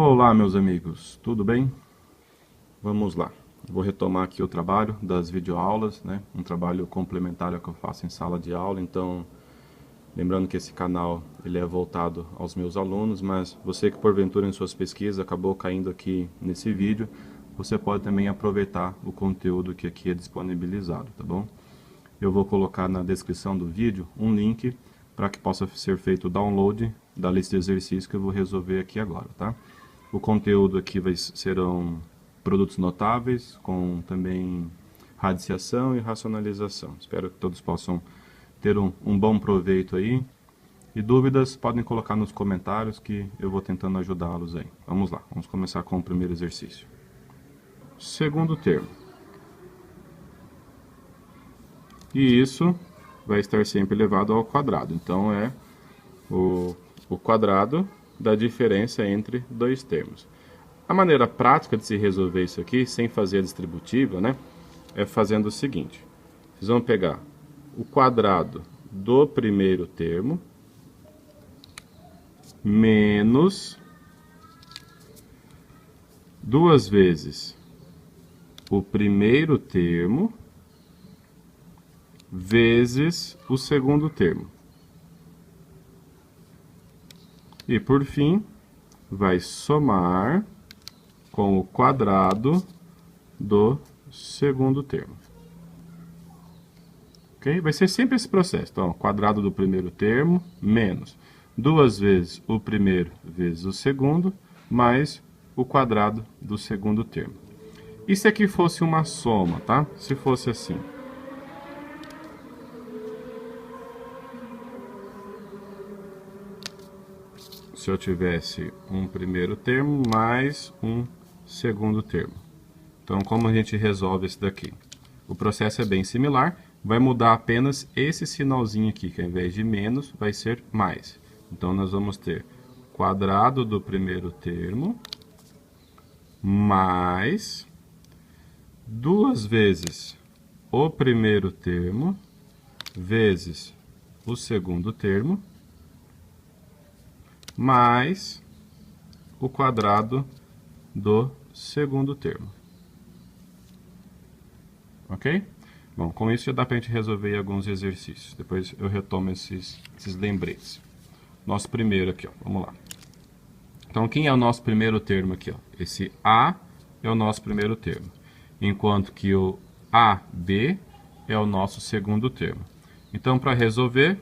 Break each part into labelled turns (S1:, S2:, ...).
S1: Olá, meus amigos, tudo bem? Vamos lá. Vou retomar aqui o trabalho das videoaulas, né? Um trabalho complementar ao que eu faço em sala de aula. Então, lembrando que esse canal ele é voltado aos meus alunos, mas você que porventura em suas pesquisas acabou caindo aqui nesse vídeo, você pode também aproveitar o conteúdo que aqui é disponibilizado, tá bom? Eu vou colocar na descrição do vídeo um link para que possa ser feito o download da lista de exercícios que eu vou resolver aqui agora, tá? O conteúdo aqui serão produtos notáveis, com também radiciação e racionalização. Espero que todos possam ter um bom proveito aí. E dúvidas podem colocar nos comentários que eu vou tentando ajudá-los aí. Vamos lá, vamos começar com o primeiro exercício. Segundo termo. E isso vai estar sempre elevado ao quadrado. Então é o quadrado da diferença entre dois termos. A maneira prática de se resolver isso aqui, sem fazer a distributiva, né, é fazendo o seguinte. Vocês vão pegar o quadrado do primeiro termo menos 2 vezes o primeiro termo vezes o segundo termo. E por fim, vai somar com o quadrado do segundo termo. Ok? Vai ser sempre esse processo. Então, quadrado do primeiro termo menos 2 vezes o primeiro vezes o segundo, mais o quadrado do segundo termo. E se aqui fosse uma soma, tá? Se fosse assim. Se eu tivesse um primeiro termo mais um segundo termo. Então, como a gente resolve isso daqui? O processo é bem similar, vai mudar apenas esse sinalzinho aqui, que ao invés de menos, vai ser mais. Então, nós vamos ter quadrado do primeiro termo mais 2 vezes o primeiro termo vezes o segundo termo mais o quadrado do segundo termo. Ok? Bom, com isso já dá para a gente resolver alguns exercícios. Depois eu retomo esses lembretes. Nosso primeiro aqui, ó. Vamos lá. Então, quem é o nosso primeiro termo aqui, ó? Esse A é o nosso primeiro termo. Enquanto que o AB é o nosso segundo termo. Então, para resolver,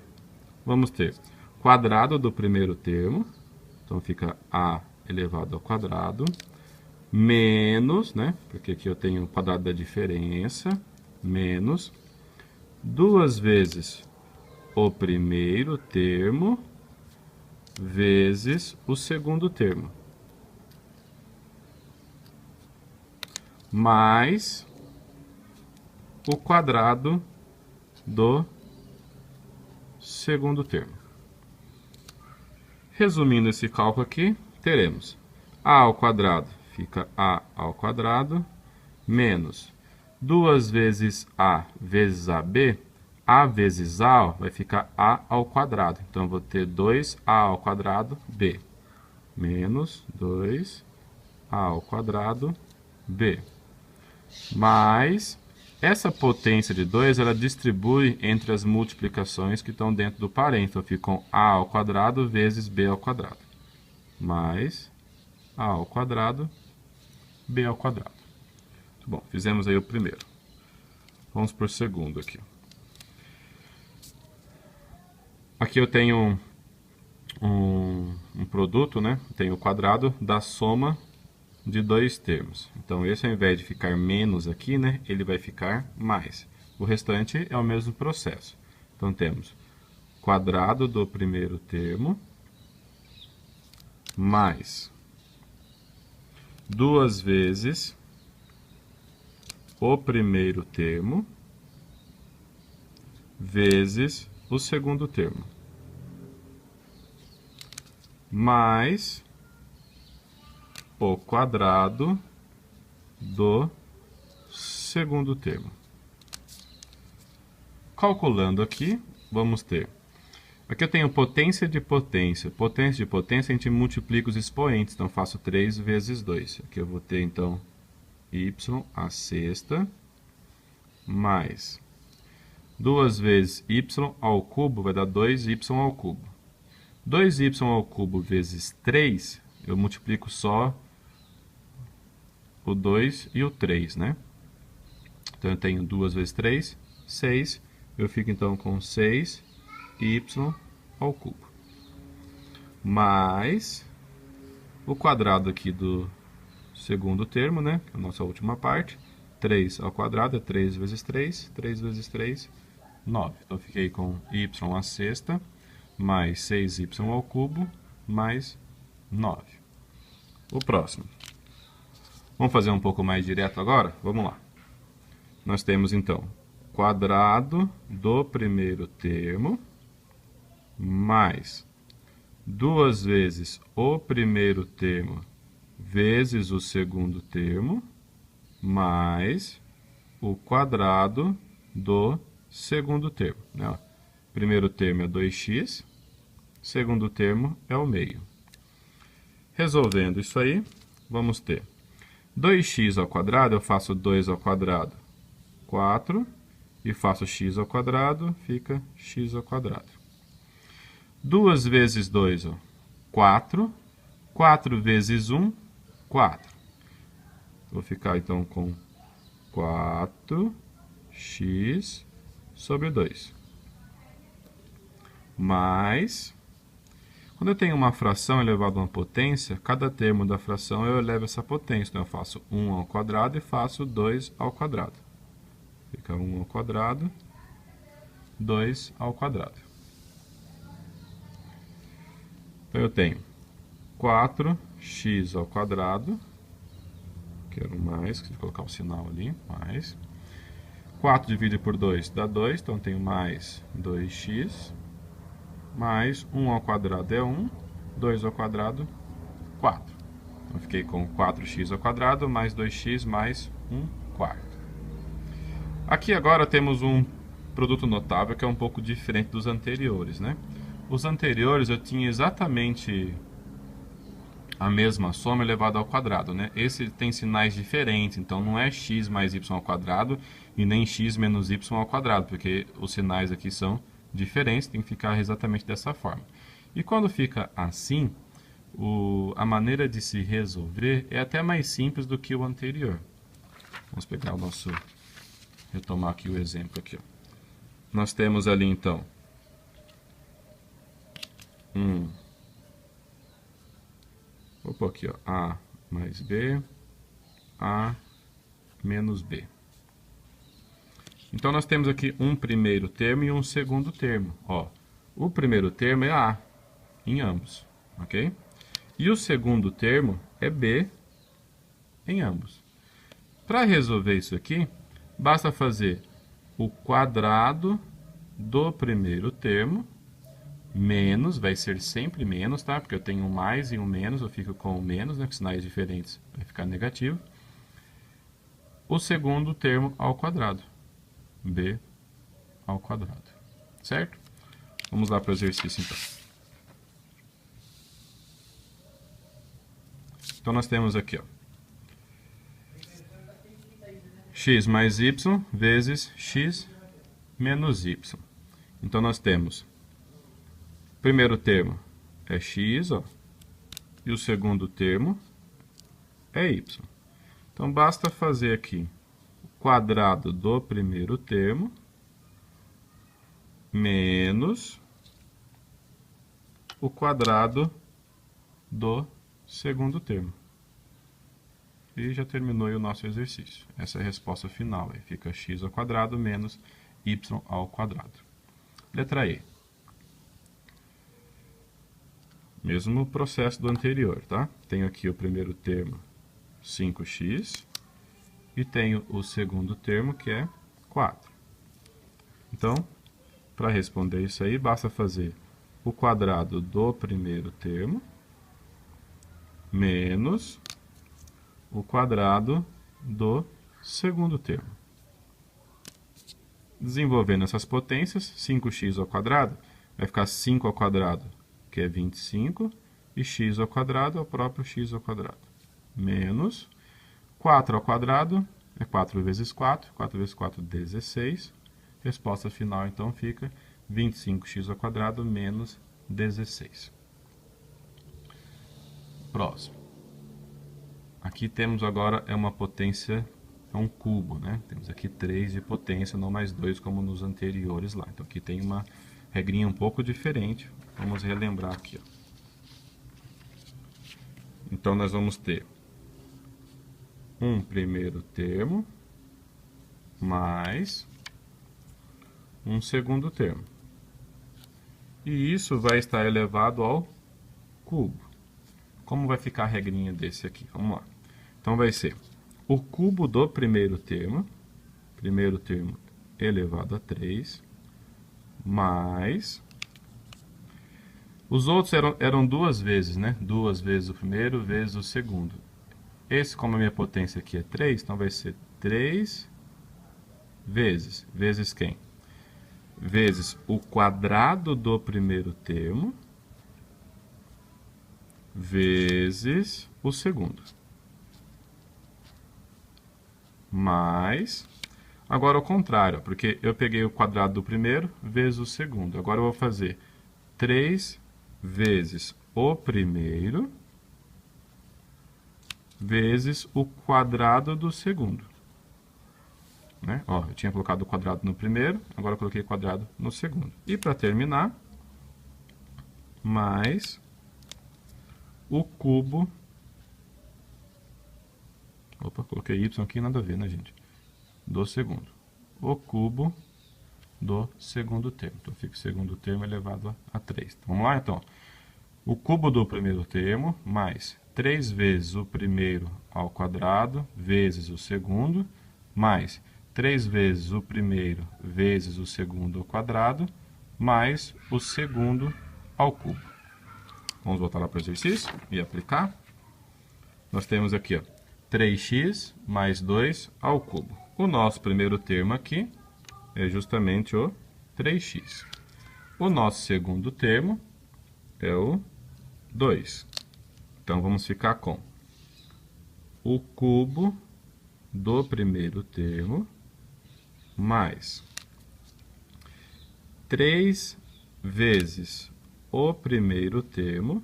S1: vamos ter quadrado do primeiro termo, então fica A elevado ao quadrado, menos, né, porque aqui eu tenho o quadrado da diferença, menos 2 vezes o primeiro termo vezes o segundo termo, mais o quadrado do segundo termo. Resumindo esse cálculo aqui, teremos A ao quadrado fica A ao quadrado, menos 2 vezes A vezes AB, A vezes A vai ficar A ao quadrado. Então, eu vou ter 2A ao quadrado B, menos 2A ao quadrado B, mais essa potência de 2, ela distribui entre as multiplicações que estão dentro do parênteses. Então, ficam A ao quadrado vezes B ao quadrado. Mais A ao quadrado, B ao quadrado. Muito bom, fizemos aí o primeiro. Vamos para o segundo aqui. Aqui eu tenho um produto, né? Tenho o quadrado da soma de dois termos. Então, esse ao invés de ficar menos aqui, né, ele vai ficar mais. O restante é o mesmo processo. Então, temos quadrado do primeiro termo mais 2 vezes o primeiro termo vezes o segundo termo, mais o quadrado do segundo termo. Calculando aqui, vamos ter Aqui eu tenho potência de potência. Potência de potência, a gente multiplica os expoentes. Então, eu faço 3 vezes 2. Aqui eu vou ter, então, y à sexta mais 2 vezes y ao cubo vai dar 2y ao cubo. 2y ao cubo vezes 3, eu multiplico só o 2 e o 3, né? Então, eu tenho 2 vezes 3, 6. Eu fico, então, com 6y ao cubo. Mais o quadrado aqui do segundo termo, né? Que é a nossa última parte. 3 ao quadrado é 3 vezes 3. 3 vezes 3, 9. Então, eu fiquei com y à sexta mais 6y ao cubo mais 9. O próximo. Vamos fazer um pouco mais direto agora? Vamos lá. Nós temos, então, quadrado do primeiro termo mais 2 vezes o primeiro termo vezes o segundo termo mais o quadrado do segundo termo, né? Primeiro termo é 2x, segundo termo é o meio. Resolvendo isso aí, vamos ter 2x ao quadrado, eu faço 2 ao quadrado, 4, e faço x ao quadrado, fica x ao quadrado. 2 vezes 2, ó, 4. 4 vezes 1, 4. Vou ficar, então, com 4x sobre 2. Mais, quando eu tenho uma fração elevada a uma potência, cada termo da fração eu elevo essa potência. Então, eu faço 1 ao quadrado e faço 2 ao quadrado. Fica 1 ao quadrado, 2 ao quadrado. Então, eu tenho 4x ao quadrado, quero mais, preciso colocar o sinal ali, mais. 4 dividido por 2 dá 2, então eu tenho mais 2x, mais 1 ao quadrado é 1, 2 ao quadrado, 4. Então, eu fiquei com 4x ao quadrado, mais 2x, mais 1 quarto. Aqui agora temos um produto notável que é um pouco diferente dos anteriores, né? Os anteriores eu tinha exatamente a mesma soma elevada ao quadrado, né? Esse tem sinais diferentes, então não é x mais y ao quadrado e nem x menos y ao quadrado, porque os sinais aqui são diferentes, tem que ficar exatamente dessa forma. E quando fica assim, a maneira de se resolver é até mais simples do que o anterior. Vamos pegar o nosso, retomar aqui o exemplo aqui, ó. Nós temos ali então vou pôr aqui, ó, A mais B, A menos B. Então, nós temos aqui um primeiro termo e um segundo termo. Ó, o primeiro termo é A em ambos, ok? E o segundo termo é B em ambos. Para resolver isso aqui, basta fazer o quadrado do primeiro termo menos, vai ser sempre menos, tá? Porque eu tenho um mais e um menos, eu fico com o menos, né? Com sinais diferentes, vai ficar negativo. O segundo termo ao quadrado, b ao quadrado, certo? Vamos lá para o exercício, então. Então, nós temos aqui, ó, x mais y vezes x menos y. Então, nós temos o primeiro termo é x, ó, e o segundo termo é y. Então, basta fazer aqui o quadrado do primeiro termo menos o quadrado do segundo termo. E já terminou aí o nosso exercício. Essa é a resposta final. Aí fica x ao quadrado menos y ao quadrado. Letra E. Mesmo processo do anterior, tá? Tenho aqui o primeiro termo, 5x, e tenho o segundo termo, que é 4. Então, para responder isso aí, basta fazer o quadrado do primeiro termo menos o quadrado do segundo termo. Desenvolvendo essas potências, 5x ao quadrado vai ficar 5 ao quadrado, que é 25, e x ao quadrado é o próprio x ao quadrado. Menos 4 ao quadrado é 4 vezes 4, 4 vezes 4, 16. Resposta final, então, fica 25x ao quadrado menos 16. Próximo. Aqui temos agora uma potência, é um cubo, né? Temos aqui 3 de potência, não mais 2 como nos anteriores lá. Então aqui tem uma regrinha um pouco diferente. Vamos relembrar aqui, ó. Então nós vamos ter um primeiro termo mais um segundo termo. E isso vai estar elevado ao cubo. Como vai ficar a regrinha desse aqui? Vamos lá. Então vai ser o cubo do primeiro termo elevado a 3, mais... Os outros eram duas vezes, né? Duas vezes o primeiro, vezes o segundo. Esse, como a minha potência aqui é 3, então vai ser 3 vezes. Vezes quem? Vezes o quadrado do primeiro termo, vezes o segundo. Mais... Agora ao contrário, porque eu peguei o quadrado do primeiro vezes o segundo. Agora eu vou fazer 3 vezes o primeiro vezes o quadrado do segundo. Né? Ó, eu tinha colocado o quadrado no primeiro, agora eu coloquei o quadrado no segundo. E para terminar, mais o cubo... Opa, coloquei y aqui, nada a ver, né, gente? Do segundo. O cubo do segundo termo. Então fica o segundo termo elevado a 3. Então, vamos lá, então. O cubo do primeiro termo mais 3 vezes o primeiro ao quadrado vezes o segundo, mais 3 vezes o primeiro vezes o segundo ao quadrado, mais o segundo ao cubo. Vamos voltar lá para o exercício e aplicar. Nós temos aqui, ó, 3x mais 2 ao cubo. O nosso primeiro termo aqui é justamente o 3x. O nosso segundo termo é o 2. Então, vamos ficar com o cubo do primeiro termo mais 3 vezes o primeiro termo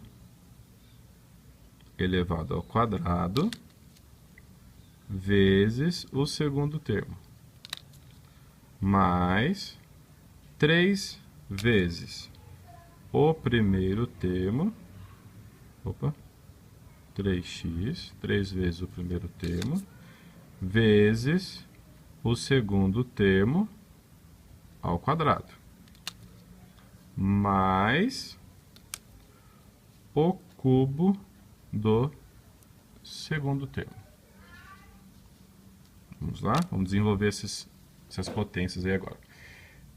S1: elevado ao quadrado vezes o segundo termo, mais 3 vezes o primeiro termo, 3x, 3 vezes o primeiro termo, vezes o segundo termo ao quadrado, mais o cubo do segundo termo. Vamos lá? Vamos desenvolver essas potências aí agora.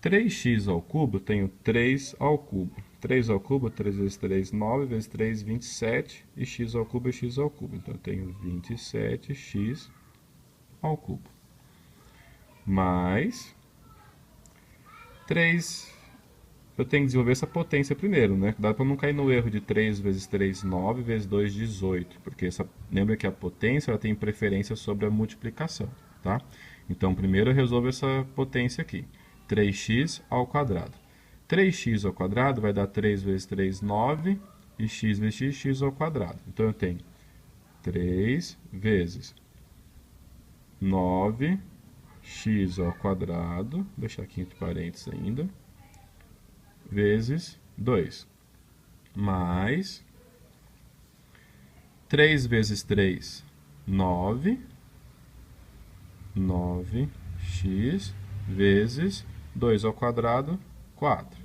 S1: 3x ao cubo, eu tenho 3 ao cubo. 3 ao cubo, 3 vezes 3, 9, vezes 3, 27, e x ao cubo é x ao cubo. Então, eu tenho 27x ao cubo. Mais 3, eu tenho que desenvolver essa potência primeiro, né? Dá para não cair no erro de 3 vezes 3, 9, vezes 2, 18. Porque lembra que a potência ela tem preferência sobre a multiplicação, tá? Então, primeiro eu resolvo essa potência aqui. 3x ao quadrado. 3x ao quadrado vai dar 3 vezes 3, 9, e x vezes x, x ao quadrado. Então, eu tenho 3 vezes 9x ao quadrado, vou deixar aqui entre parênteses ainda, vezes 2, mais 3 vezes 3, 9, 9x, vezes 2 ao quadrado, 4,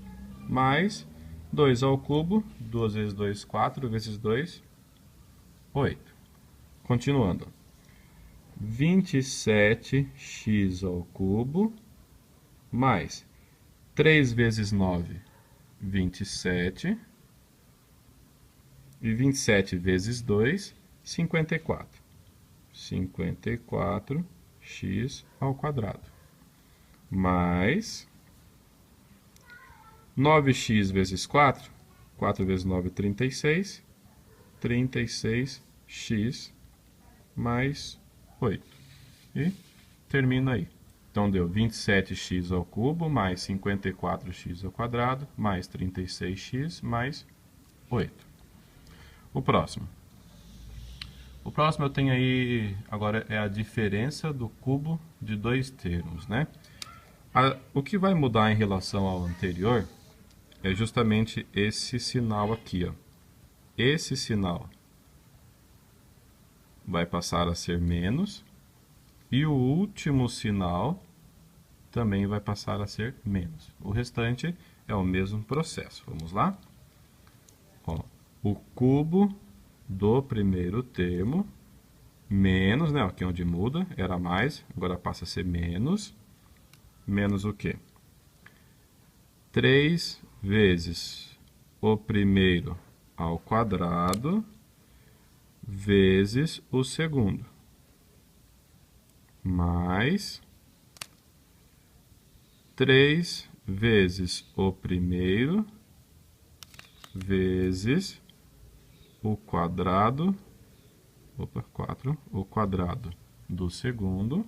S1: mais 2 ao cubo, 2 vezes 2, 4, vezes 2, 8. Continuando. 27x ao cubo, mais 3 vezes 9, 27, e 27 vezes 2, 54. 54x ao quadrado, mais 9x vezes 4, 4 vezes 9, 36, 36x mais 8. E termina aí. Então deu 27x ao cubo mais 54x ao quadrado mais 36x mais 8. O próximo. O próximo eu tenho aí, agora é a diferença do cubo de dois termos, né? O que vai mudar em relação ao anterior é justamente esse sinal aqui, ó. Esse sinal vai passar a ser menos e o último sinal também vai passar a ser menos. O restante é o mesmo processo. Vamos lá? Ó, o cubo do primeiro termo menos, né? Aqui onde muda, era mais, agora passa a ser menos. Menos o quê? 3 vezes o primeiro ao quadrado vezes o segundo. Mais 3 vezes o primeiro vezes o quadrado, opa, 4, o quadrado do segundo,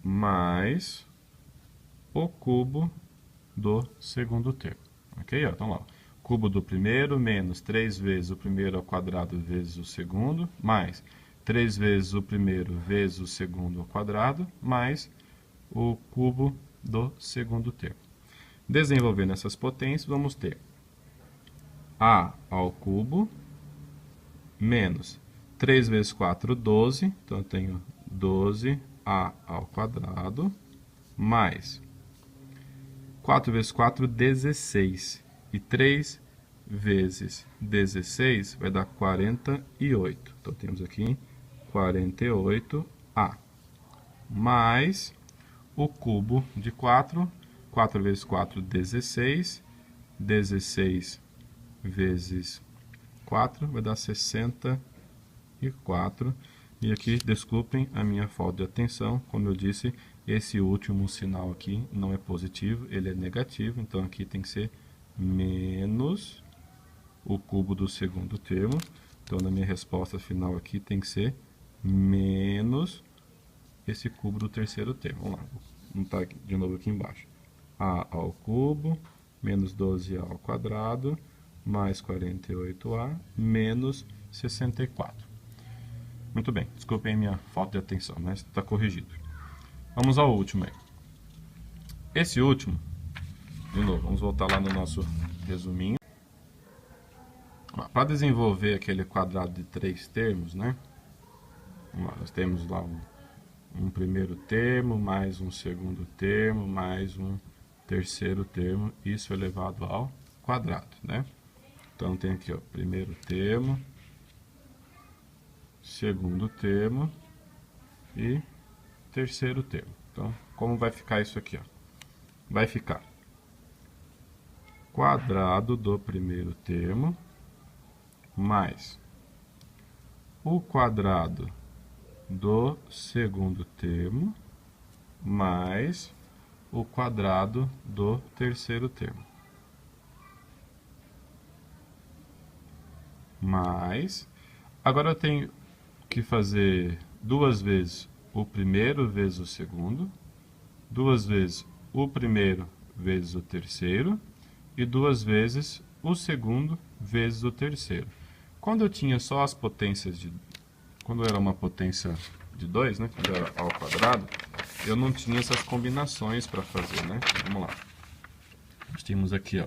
S1: mais o cubo do segundo termo. Ok? Então, lá, cubo do primeiro menos 3 vezes o primeiro ao quadrado vezes o segundo, mais 3 vezes o primeiro vezes o segundo ao quadrado, mais o cubo do segundo termo. Desenvolvendo essas potências, vamos ter a ao cubo menos 3 vezes 4, 12. Então, eu tenho 12a ao quadrado mais 4 vezes 4, 16. E 3 vezes 16 vai dar 48. Então, temos aqui 48a. Mais o cubo de 4. 4 vezes 4, 16. 16 vezes 4 vai dar 64. E aqui, desculpem a minha falta de atenção, como eu disse, esse último sinal aqui não é positivo, ele é negativo, então aqui tem que ser menos o cubo do segundo termo. Então, na minha resposta final aqui tem que ser menos esse cubo do terceiro termo. Vamos lá, vou montar de novo aqui embaixo. A ao cubo, menos 12a ao quadrado, mais 48a, menos 64. Muito bem, desculpem a minha falta de atenção, mas está corrigido. Vamos ao último aí. Esse último, de novo, vamos voltar lá no nosso resuminho. Para desenvolver aquele quadrado de 3 termos, né? Nós temos lá um primeiro termo, mais um segundo termo, mais um terceiro termo, isso elevado ao quadrado, né? Então, tem aqui, ó, primeiro termo, segundo termo e terceiro termo. Então, como vai ficar isso aqui, ó? Vai ficar quadrado do primeiro termo mais o quadrado do segundo termo mais o quadrado do terceiro termo. Mais, agora eu tenho que fazer duas vezes o primeiro vezes o segundo, duas vezes o primeiro vezes o terceiro e duas vezes o segundo vezes o terceiro. Quando eu tinha só as potências de... Quando era uma potência de 2, né, quando era ao quadrado, eu não tinha essas combinações para fazer, né? Vamos lá. Nós tínhamos aqui, ó.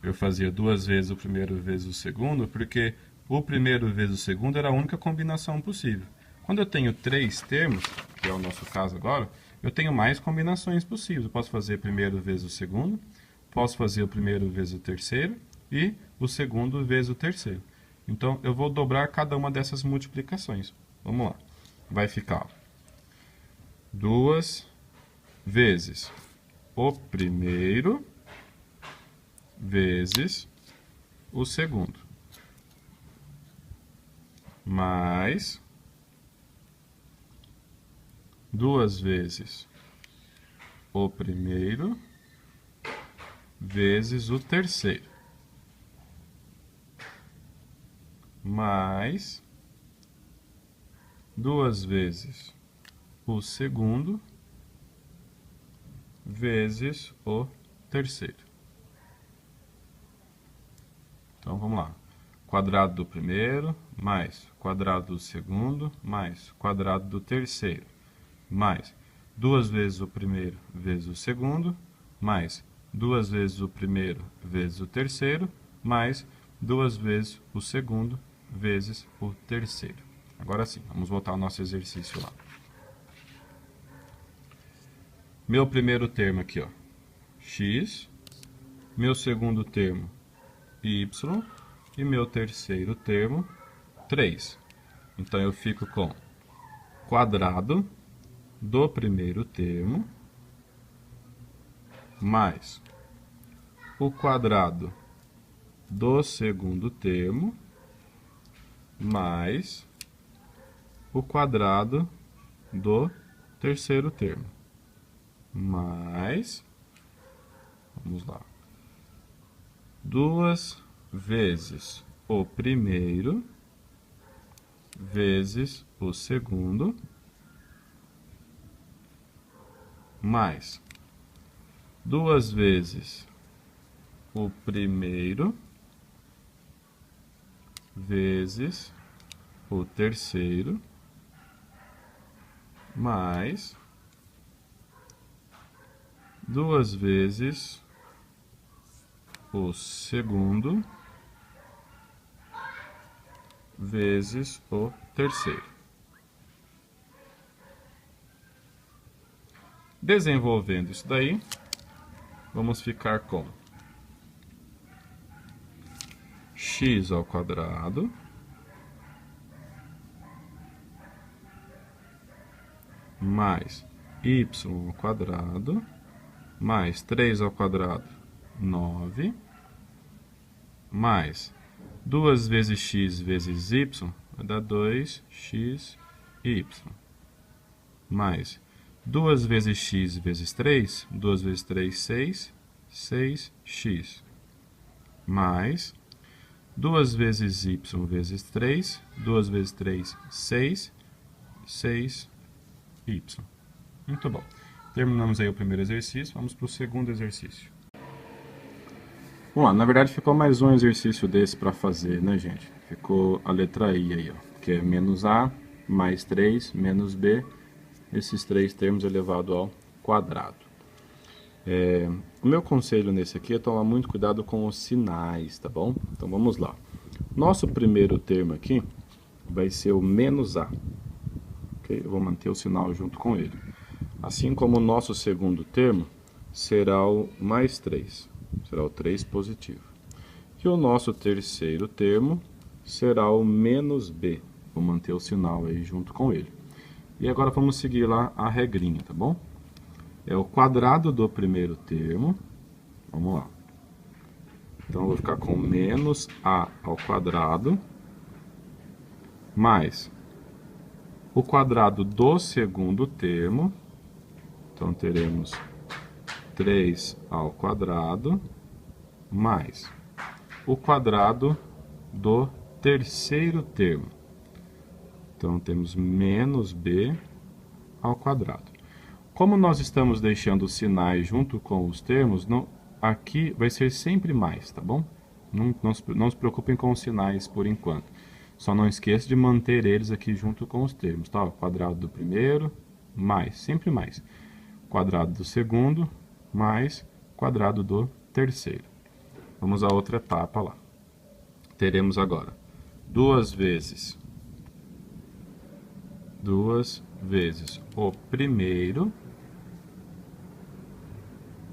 S1: Eu fazia duas vezes o primeiro vezes o segundo, porque o primeiro vezes o segundo era a única combinação possível. Quando eu tenho 3 termos, que é o nosso caso agora, eu tenho mais combinações possíveis. Eu posso fazer primeiro vezes o segundo, posso fazer o primeiro vezes o terceiro e o segundo vezes o terceiro. Então, eu vou dobrar cada uma dessas multiplicações. Vamos lá. Vai ficar 2 vezes o primeiro vezes o segundo, mais 2 vezes o primeiro vezes o terceiro, mais 2 vezes o segundo vezes o terceiro. Então, vamos lá. Quadrado do primeiro, mais quadrado do segundo, mais quadrado do terceiro, mais 2 vezes o primeiro vezes o segundo, mais 2 vezes o primeiro vezes o terceiro, mais 2 vezes o segundo vezes o terceiro. Agora sim, vamos voltar ao nosso exercício lá. Meu primeiro termo aqui, ó, x. Meu segundo termo, y. E meu terceiro termo, 3. Então, eu fico com quadrado do primeiro termo mais o quadrado do segundo termo mais o quadrado do terceiro termo mais, vamos lá, 2 vezes o primeiro vezes o segundo mais 2 vezes o primeiro vezes o terceiro mais 2 vezes o segundo vezes o terceiro. Desenvolvendo isso daí, vamos ficar com x ao quadrado mais y ao quadrado mais 3 ao quadrado, 9, mais 2 vezes x vezes y, vai dar 2xy, mais 2 vezes x vezes 3, 2 vezes 3, 6, 6x, mais 2 vezes y vezes 3, 2 vezes 3, 6, 6y. Muito bom. Terminamos aí o primeiro exercício, vamos para o segundo exercício. Vamos lá, na verdade ficou mais um exercício desse para fazer, né, gente? Ficou a letra I aí, ó, que é menos A, mais 3, menos B, esses três termos elevado ao quadrado. O meu conselho nesse aqui é tomar muito cuidado com os sinais, tá bom? Então vamos lá. Nosso primeiro termo aqui vai ser o menos A. Okay? Eu vou manter o sinal junto com ele. Assim como o nosso segundo termo será o mais 3, será o 3 positivo. E o nosso terceiro termo será o menos B, vou manter o sinal aí junto com ele. E agora vamos seguir lá a regrinha, tá bom? É o quadrado do primeiro termo, vamos lá. Então eu vou ficar com menos A ao quadrado, mais o quadrado do segundo termo, então teremos 3 ao quadrado, mais o quadrado do terceiro termo. Então temos menos B ao quadrado. Como nós estamos deixando os sinais junto com os termos, aqui vai ser sempre mais, tá bom? Não se preocupem com os sinais por enquanto. Só não esqueça de manter eles aqui junto com os termos, tá? O quadrado do primeiro, mais, sempre mais. Quadrado do segundo, mais quadrado do terceiro. Vamos à outra etapa lá. Teremos agora 2 vezes o primeiro,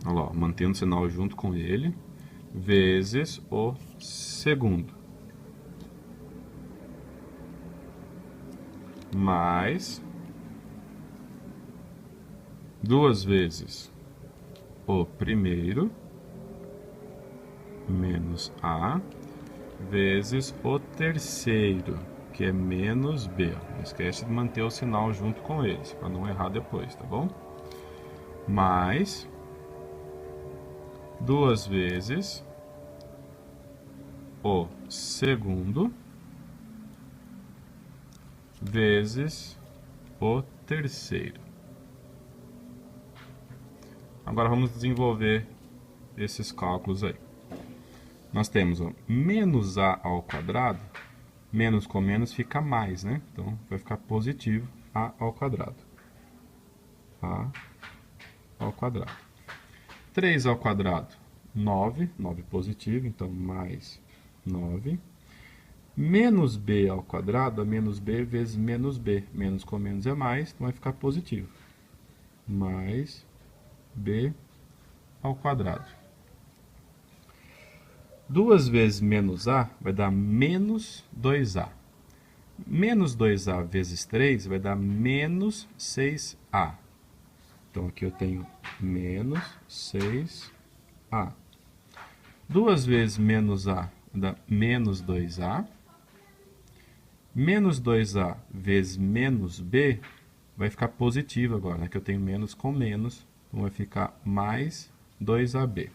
S1: olha lá, mantendo o sinal junto com ele, vezes o segundo, mais 2 vezes o primeiro, menos A, vezes o terceiro, que é menos B. Não esquece de manter o sinal junto com eles, para não errar depois, tá bom? mais 2 vezes o segundo vezes o terceiro. Agora vamos desenvolver esses cálculos aí. Nós temos menos a ao quadrado, menos com menos fica mais, né? Então vai ficar positivo a ao quadrado. A ao quadrado. 3 ao quadrado, 9, 9 positivo, então mais 9. Menos b ao quadrado, a menos b vezes menos b. Menos com menos é mais, então vai ficar positivo. Mais b ao quadrado. 2 vezes menos a vai dar menos 2a. Menos 2a vezes 3 vai dar menos 6a. Então aqui eu tenho menos 6a. 2 vezes menos a dá menos 2a. Menos 2a vezes menos b vai ficar positivo agora, né? Que eu tenho menos com menos, então vai ficar mais 2ab.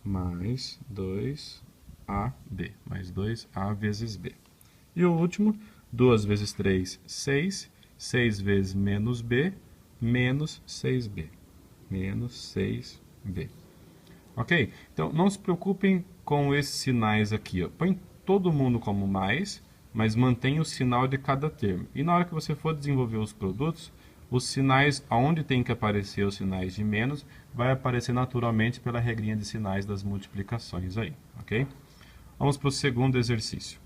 S1: Mais 2ab, mais 2a vezes b. E o último, 2 vezes 3, 6. 6 vezes menos b, menos 6b. Menos 6b. Ok? Então, não se preocupem com esses sinais aqui. Ó. Põe todo mundo como mais, mas mantenha o sinal de cada termo. E na hora que você for desenvolver os produtos, os sinais, onde tem que aparecer os sinais de menos, vai aparecer naturalmente pela regrinha de sinais das multiplicações aí, ok? Vamos para o segundo exercício.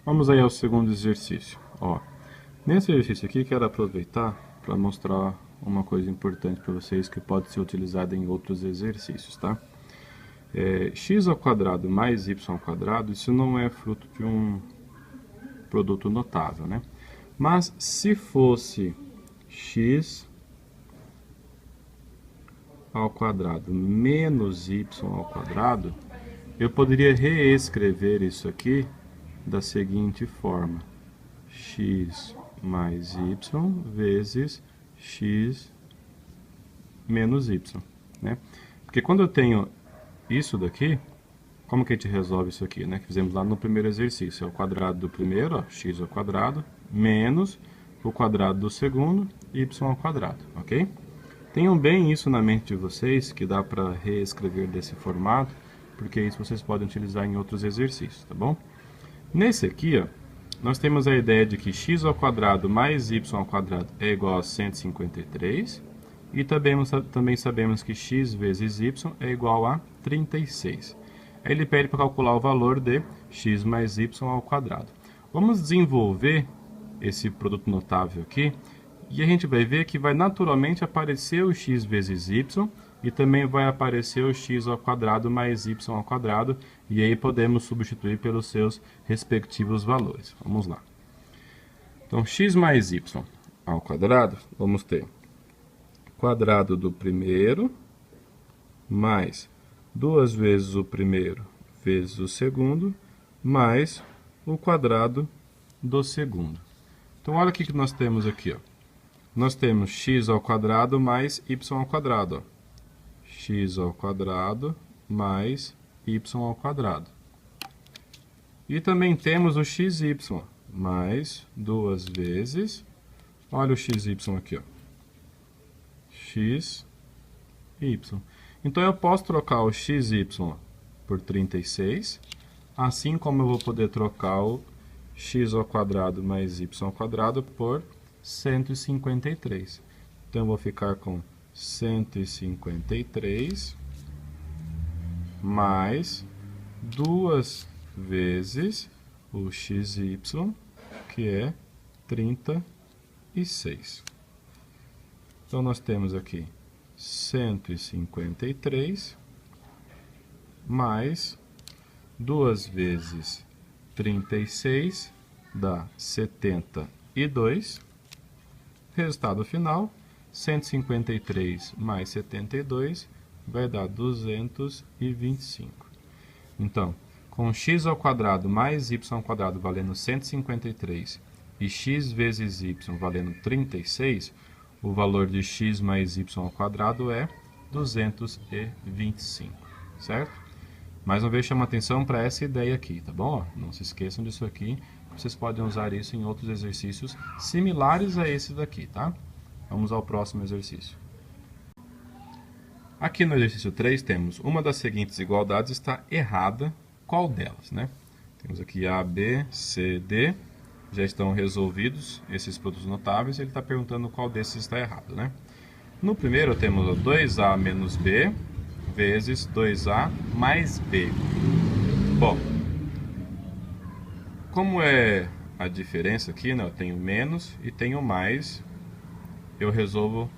S1: Vamos aí ao segundo exercício. Ó, nesse exercício aqui, quero aproveitar para mostrar uma coisa importante para vocês que pode ser utilizada em outros exercícios, tá? X ao quadrado mais y ao quadrado, isso não é fruto de um produto notável, né? Mas se fosse x ao quadrado menos y ao quadrado, eu poderia reescrever isso aqui da seguinte forma: x mais y vezes x menos y, né? Porque quando eu tenho isso daqui, como que a gente resolve isso aqui, né? Que fizemos lá no primeiro exercício. É o quadrado do primeiro, ó, x ao quadrado, menos o quadrado do segundo, y ao quadrado, ok? Tenham bem isso na mente de vocês, que dá para reescrever desse formato, porque isso vocês podem utilizar em outros exercícios, tá bom? Nesse aqui, ó, nós temos a ideia de que x ao quadrado mais y ao quadrado é igual a 153, e também sabemos que x vezes y é igual a 36. Aí ele pede para calcular o valor de x mais y ao quadrado. Vamos desenvolver esse produto notável aqui, e a gente vai ver que vai naturalmente aparecer o x vezes y, e também vai aparecer o x ao quadrado mais y ao quadrado, e aí podemos substituir pelos seus respectivos valores. Vamos lá. Então, x mais y ao quadrado, vamos ter quadrado do primeiro, mais 2 vezes o primeiro vezes o segundo, mais o quadrado do segundo. Então, olha o que nós temos aqui. Ó. Nós temos x ao quadrado mais y ao quadrado. Ó. X ao quadrado mais y ao quadrado. E também temos o xy, mais 2 vezes, olha o xy aqui, ó. X, y. Então, eu posso trocar o xy por 36, assim como eu vou poder trocar o x ao quadrado mais y ao quadrado por 153. Então, eu vou ficar com 153 mais 2 vezes o xy, que é 36. Então, nós temos aqui 153 mais 2 vezes 36 dá 72. Resultado final, 153 mais 72 vai dar 225. Então, com x ao quadrado mais y ao quadrado valendo 153 e x vezes y valendo 36, o valor de x mais y ao quadrado é 225, certo? Mais uma vez, chamo a atenção para essa ideia aqui, tá bom? Não se esqueçam disso aqui, vocês podem usar isso em outros exercícios similares a esse daqui, tá? Vamos ao próximo exercício. Aqui no exercício 3 temos uma das seguintes igualdades está errada, qual delas, né? Temos aqui A, B, C, D, já estão resolvidos esses produtos notáveis, ele está perguntando qual desses está errado, né? No primeiro temos 2A menos B vezes 2A mais B. Bom, como é a diferença aqui, né? Eu tenho menos e tenho mais, eu resolvo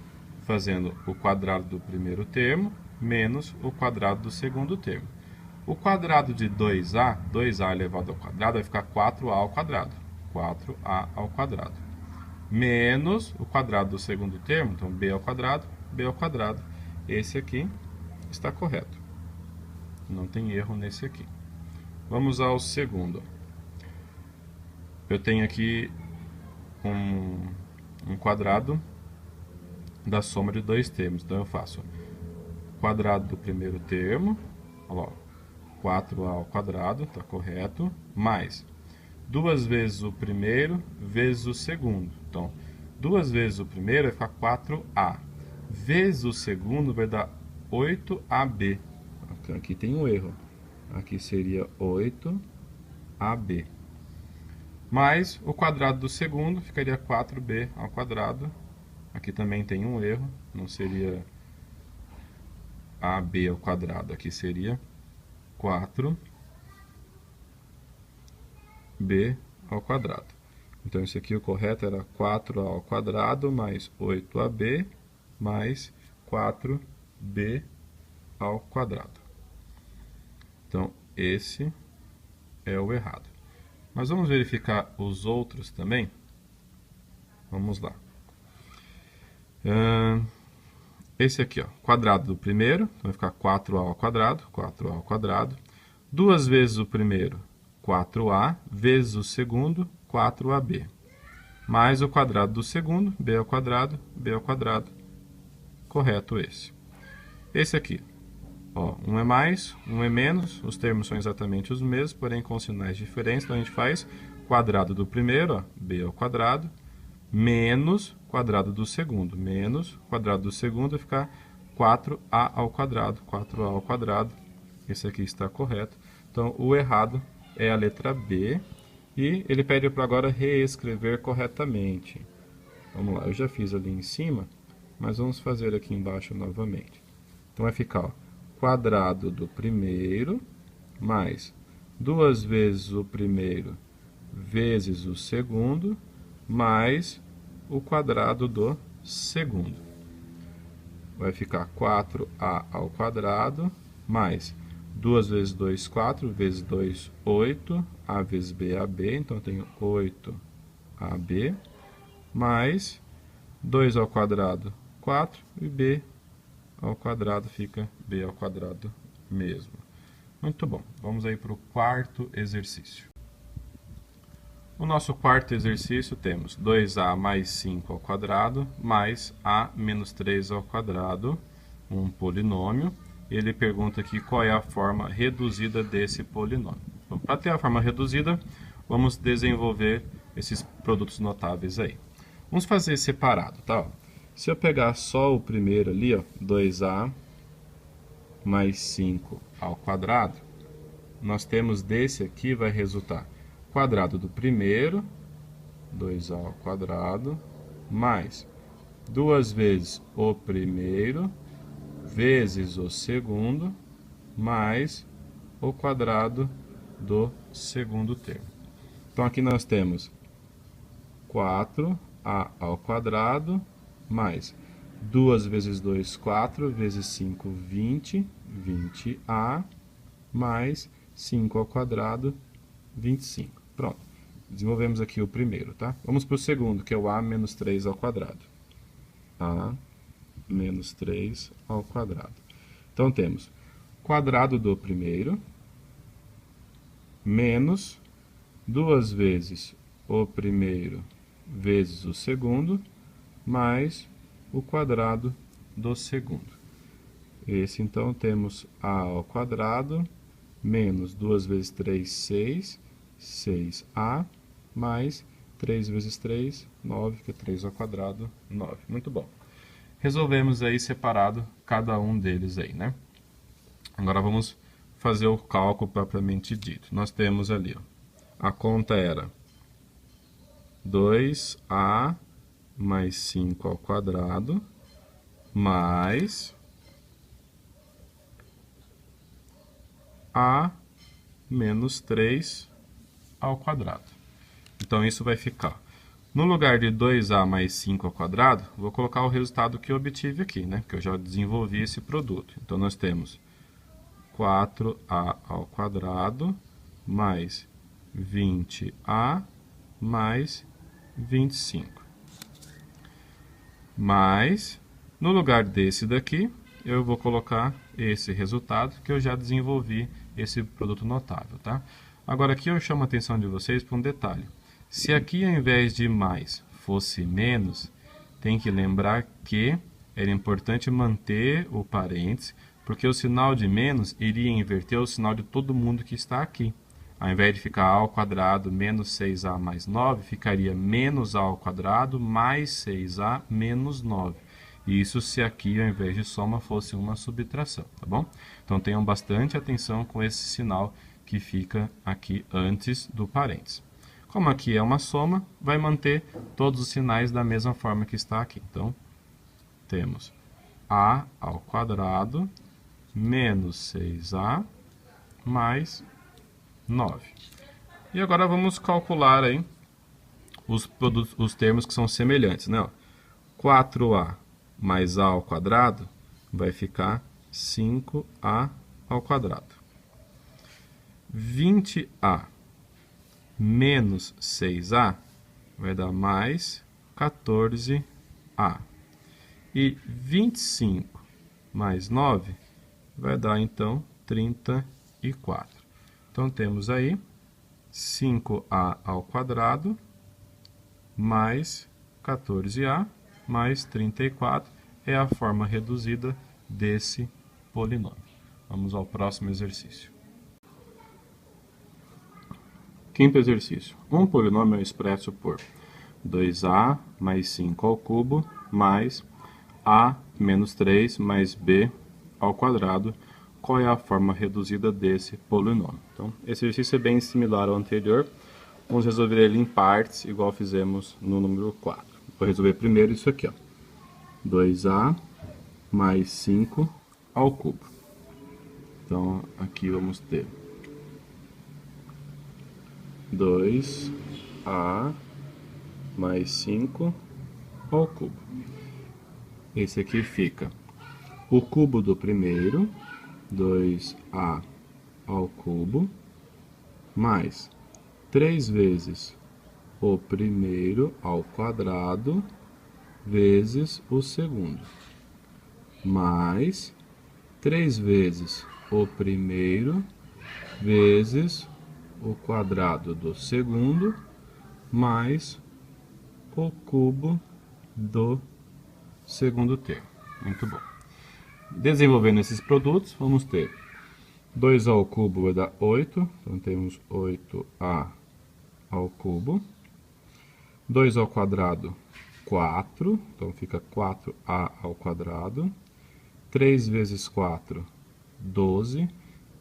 S1: fazendo o quadrado do primeiro termo menos o quadrado do segundo termo. O quadrado de 2A elevado ao quadrado, vai ficar 4A ao quadrado. 4A ao quadrado. Menos o quadrado do segundo termo, então B ao quadrado, B ao quadrado. Esse aqui está correto. Não tem erro nesse aqui. Vamos ao segundo. Eu tenho aqui um quadrado da soma de dois termos. Então eu faço o quadrado do primeiro termo, olha lá, 4A ao quadrado, está correto, mais 2 vezes o primeiro vezes o segundo. Então, 2 vezes o primeiro vai ficar 4A, vezes o segundo vai dar 8AB. Aqui tem um erro, aqui seria 8AB. Mais o quadrado do segundo ficaria 4B ao quadrado. Aqui também tem um erro, não seria AB ao quadrado, aqui seria 4B ao quadrado. Então, esse aqui o correto era 4A ao quadrado mais 8AB mais 4B ao quadrado. Então, esse é o errado. Mas vamos verificar os outros também? Vamos lá. Esse aqui, ó, quadrado do primeiro, então vai ficar 4A ao quadrado, 4A ao quadrado. 2 vezes o primeiro, 4A, vezes o segundo, 4AB. Mais o quadrado do segundo, B ao quadrado, B ao quadrado. Correto esse. Esse aqui, ó, um é mais, um é menos, os termos são exatamente os mesmos, porém com sinais diferentes. Então a gente faz quadrado do primeiro, ó, B ao quadrado, menos quadrado do segundo, menos quadrado do segundo vai ficar 4A ao quadrado, 4A ao quadrado. Esse aqui está correto. Então, o errado é a letra B. E ele pede para agora reescrever corretamente. Vamos lá, eu já fiz ali em cima, mas vamos fazer aqui embaixo novamente. Então, vai ficar, ó, quadrado do primeiro, mais 2 vezes o primeiro vezes o segundo, mais o quadrado do segundo. Vai ficar 4A ao quadrado, mais 2 vezes 2, 4, vezes 2, 8, A vezes B, AB, então eu tenho 8AB, mais 2 ao quadrado, 4, e B ao quadrado fica B ao quadrado mesmo. Muito bom, vamos aí para o quarto exercício. No nosso quarto exercício temos 2A mais 5 ao quadrado, mais A menos 3 ao quadrado, um polinômio. Ele pergunta aqui qual é a forma reduzida desse polinômio. Então, para ter a forma reduzida, vamos desenvolver esses produtos notáveis aí. Vamos fazer separado, tá? Se eu pegar só o primeiro ali, ó, 2A mais 5 ao quadrado, nós temos desse aqui, vai resultar quadrado do primeiro, 2A ao quadrado, mais 2 vezes o primeiro, vezes o segundo, mais o quadrado do segundo termo. Então, aqui nós temos 4A ao quadrado, mais 2 vezes 2, 4, vezes 5, 20, 20A, mais 5 ao quadrado, 25. Pronto, desenvolvemos aqui o primeiro, tá? Vamos para o segundo, que é o A menos 3 ao quadrado. A menos 3 ao quadrado. Então, temos quadrado do primeiro, menos 2 vezes o primeiro vezes o segundo, mais o quadrado do segundo. Esse, então, temos a ao quadrado menos 2 vezes 3, 6, 6a, mais 3 vezes 3, 9, que é 3 ao quadrado, 9. Muito bom. Resolvemos aí separado cada um deles aí, né? Agora vamos fazer o cálculo propriamente dito. Nós temos ali, ó, a conta era 2a mais 5 ao quadrado, mais a menos 3 ao quadrado. Então, isso vai ficar, no lugar de 2a mais 5 ao quadrado, vou colocar o resultado que eu obtive aqui, né? Que eu já desenvolvi esse produto. Então, nós temos 4a ao quadrado mais 20a mais 25. Mas, no lugar desse daqui, eu vou colocar esse resultado que eu já desenvolvi esse produto notável, tá? Agora aqui eu chamo a atenção de vocês para um detalhe. Se aqui ao invés de mais fosse menos, tem que lembrar que era importante manter o parênteses, porque o sinal de menos iria inverter o sinal de todo mundo que está aqui. Ao invés de ficar a ao quadrado menos 6a mais 9, ficaria menos a ao quadrado mais 6a menos 9. Isso se aqui, ao invés de soma, fosse uma subtração, tá bom? Então tenham bastante atenção com esse sinal que fica aqui antes do parênteses. Como aqui é uma soma, vai manter todos os sinais da mesma forma que está aqui. Então, temos a ao quadrado menos 6a mais 9. E agora vamos calcular aí os termos que são semelhantes, né? 4a mais a ao quadrado vai ficar 5a ao quadrado. 20a menos 6a vai dar mais 14a. E 25 mais 9 vai dar, então, 34. Então, temos aí 5a ao quadrado mais 14a mais 34 é a forma reduzida desse polinômio. Vamos ao próximo exercício. Quinto exercício. Um polinômio é expresso por 2a mais 5 ao cubo mais a menos 3 mais b ao quadrado. Qual é a forma reduzida desse polinômio? Então, esse exercício é bem similar ao anterior. Vamos resolver ele em partes, igual fizemos no número 4. Vou resolver primeiro isso aqui, ó. 2a mais 5 ao cubo. Então, aqui vamos ter 2a mais 5 ao cubo. Esse aqui fica o cubo do primeiro, 2a ao cubo, mais 3 vezes o primeiro ao quadrado, vezes o segundo, mais 3 vezes o primeiro, vezes o quadrado do segundo, mais o cubo do segundo termo. Muito bom. Desenvolvendo esses produtos, vamos ter 2a ao cubo vai dar 8, então temos 8a ao cubo. 2 ao quadrado, 4, então fica 4a ao quadrado. 3 vezes 4, 12.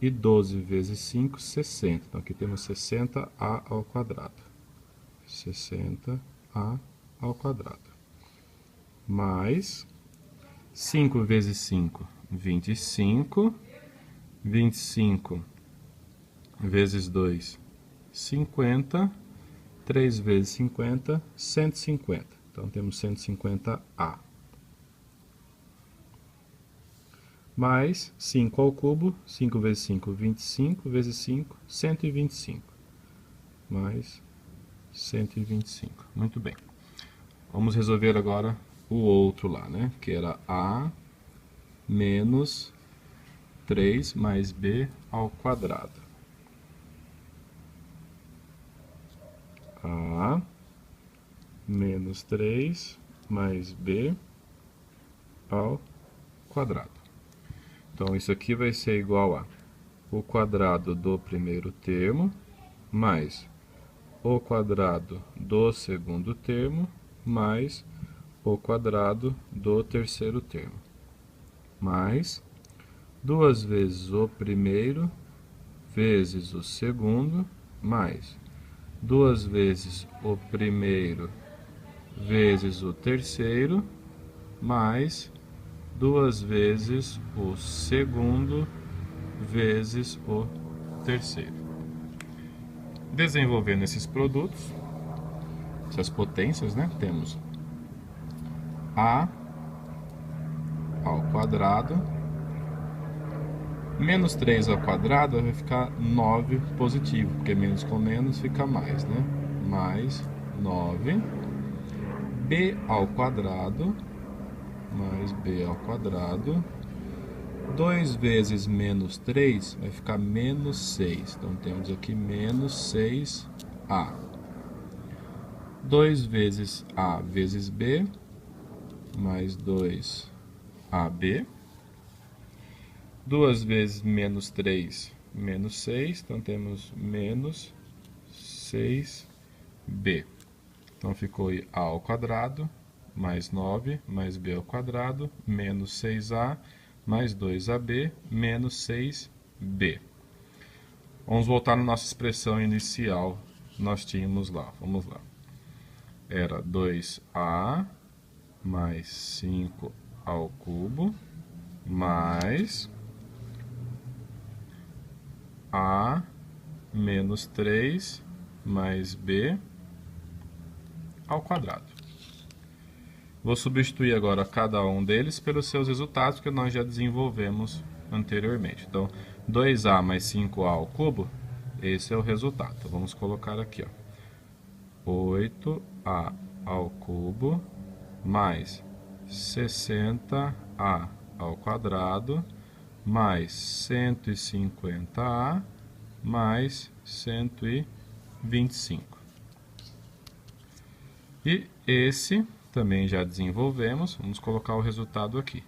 S1: E 12 vezes 5, 60. Então, aqui temos 60a ao quadrado. 60a ao quadrado. Mais 5 vezes 5, 25. 25 vezes 2, 50. 3 vezes 50, 150. Então, temos 150a. Mais 5 ao cubo, 5 vezes 5, 25, vezes 5, 125. Mais 125. Muito bem. Vamos resolver agora o outro lá, né? Que era a menos 3 mais b ao quadrado. A menos 3 mais b ao quadrado. Então, isso aqui vai ser igual a o quadrado do primeiro termo, mais o quadrado do segundo termo, mais o quadrado do terceiro termo, mais 2 vezes o primeiro, vezes o segundo, mais 2 vezes o primeiro, vezes o terceiro, mais 2 vezes o segundo, vezes o terceiro. Desenvolvendo esses produtos, essas potências, né? Temos a ao quadrado, menos 3 ao quadrado vai ficar 9 positivo, porque menos com menos fica mais, né? Mais 9, b ao quadrado, mais b ao quadrado, 2 vezes menos 3 vai ficar menos 6. Então, temos aqui menos 6a. 2 vezes a vezes b, mais 2ab. 2 vezes menos 3, menos 6. Então, temos menos 6b. Então, ficou a ao quadrado, mais 9, mais b ao quadrado, menos 6a, mais 2ab, menos 6b. Vamos voltar na nossa expressão inicial que nós tínhamos lá. Vamos lá. Era 2a mais 5 ao cubo, mais a menos 3 mais b ao quadrado. Vou substituir agora cada um deles pelos seus resultados que nós já desenvolvemos anteriormente. Então, 2a mais 5a ao cubo, esse é o resultado. Então, vamos colocar aqui, ó, 8a ao cubo mais 60a ao quadrado mais 150a mais 125. E esse também já desenvolvemos, vamos colocar o resultado aqui.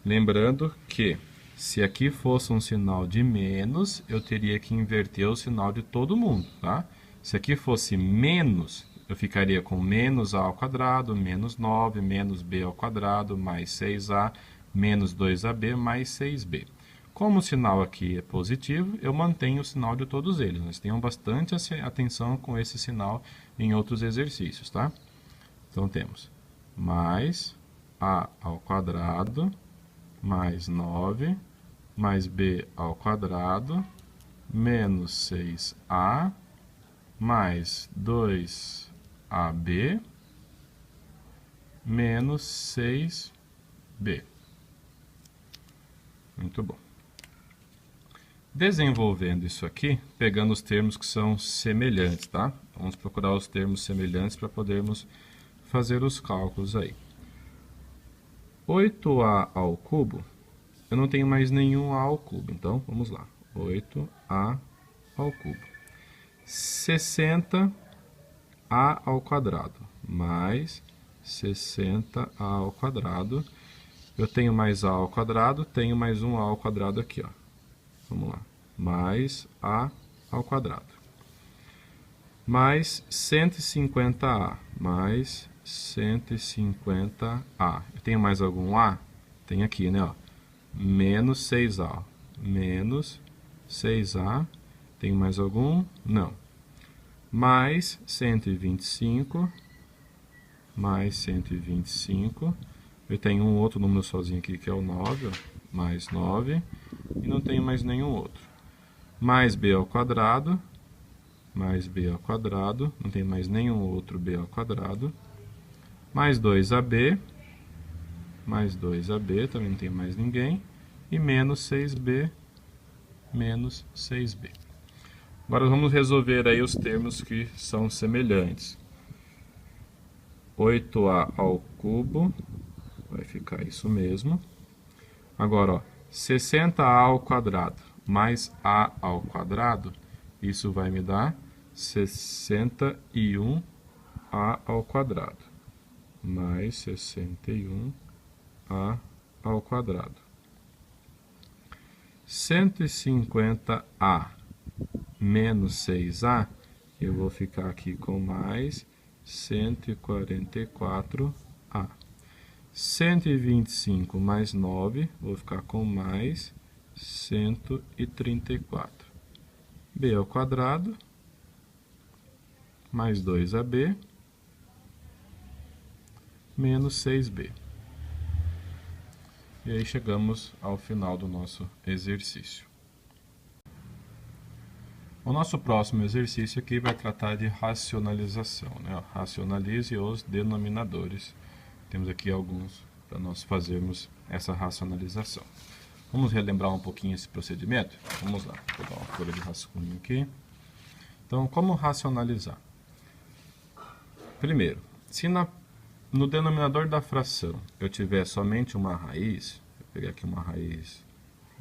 S1: Lembrando que se aqui fosse um sinal de menos, eu teria que inverter o sinal de todo mundo, tá? Se aqui fosse menos, eu ficaria com menos a ao quadrado, menos 9, menos b ao quadrado, mais 6a, menos 2ab, mais 6b. Como o sinal aqui é positivo, eu mantenho o sinal de todos eles. Mas tenham bastante atenção com esse sinal em outros exercícios, tá? Então, temos mais a ao quadrado, mais 9, mais b ao quadrado, menos 6a, mais 2ab, menos 6b. Muito bom. Desenvolvendo isso aqui, pegando os termos que são semelhantes, tá? Vamos procurar os termos semelhantes para podermos fazer os cálculos aí. 8a ao cubo, eu não tenho mais nenhum a ao cubo, então vamos lá. 8a ao cubo. 60a ao quadrado, mais 60a ao quadrado. Eu tenho mais a ao quadrado, tenho mais um a ao quadrado aqui, ó. Vamos lá. Mais a ao quadrado. Mais 150a, mais 150a. Eu tenho mais algum a? Tem aqui, né? Ó. Menos 6a. Menos 6a. Tenho mais algum? Não. Mais 125. Mais 125. Eu tenho um outro número sozinho aqui, que é o 9. Ó. Mais 9. E não tenho mais nenhum outro. Mais b ao quadrado. Mais b ao quadrado. Não tem mais nenhum outro b ao quadrado. Mais 2ab, mais 2ab, também não tem mais ninguém, e menos 6b, menos 6b. Agora vamos resolver aí os termos que são semelhantes. 8a ao cubo, vai ficar isso mesmo. Agora, ó, 60a ao quadrado mais a ao quadrado, isso vai me dar 61a ao quadrado. Mais 61a ao quadrado. 150A menos 6A, eu vou ficar aqui com mais 144A. 125 mais 9, vou ficar com mais 134. B ao quadrado, mais 2AB, menos 6B. E aí chegamos ao final do nosso exercício. O nosso próximo exercício aqui vai tratar de racionalização, né? Racionalize os denominadores. Temos aqui alguns para nós fazermos essa racionalização. Vamos relembrar um pouquinho esse procedimento? Vamos lá, vou pegar uma folha de rascunho aqui. Então, como racionalizar? Primeiro, se no denominador da fração eu tiver somente uma raiz, vou pegar aqui uma raiz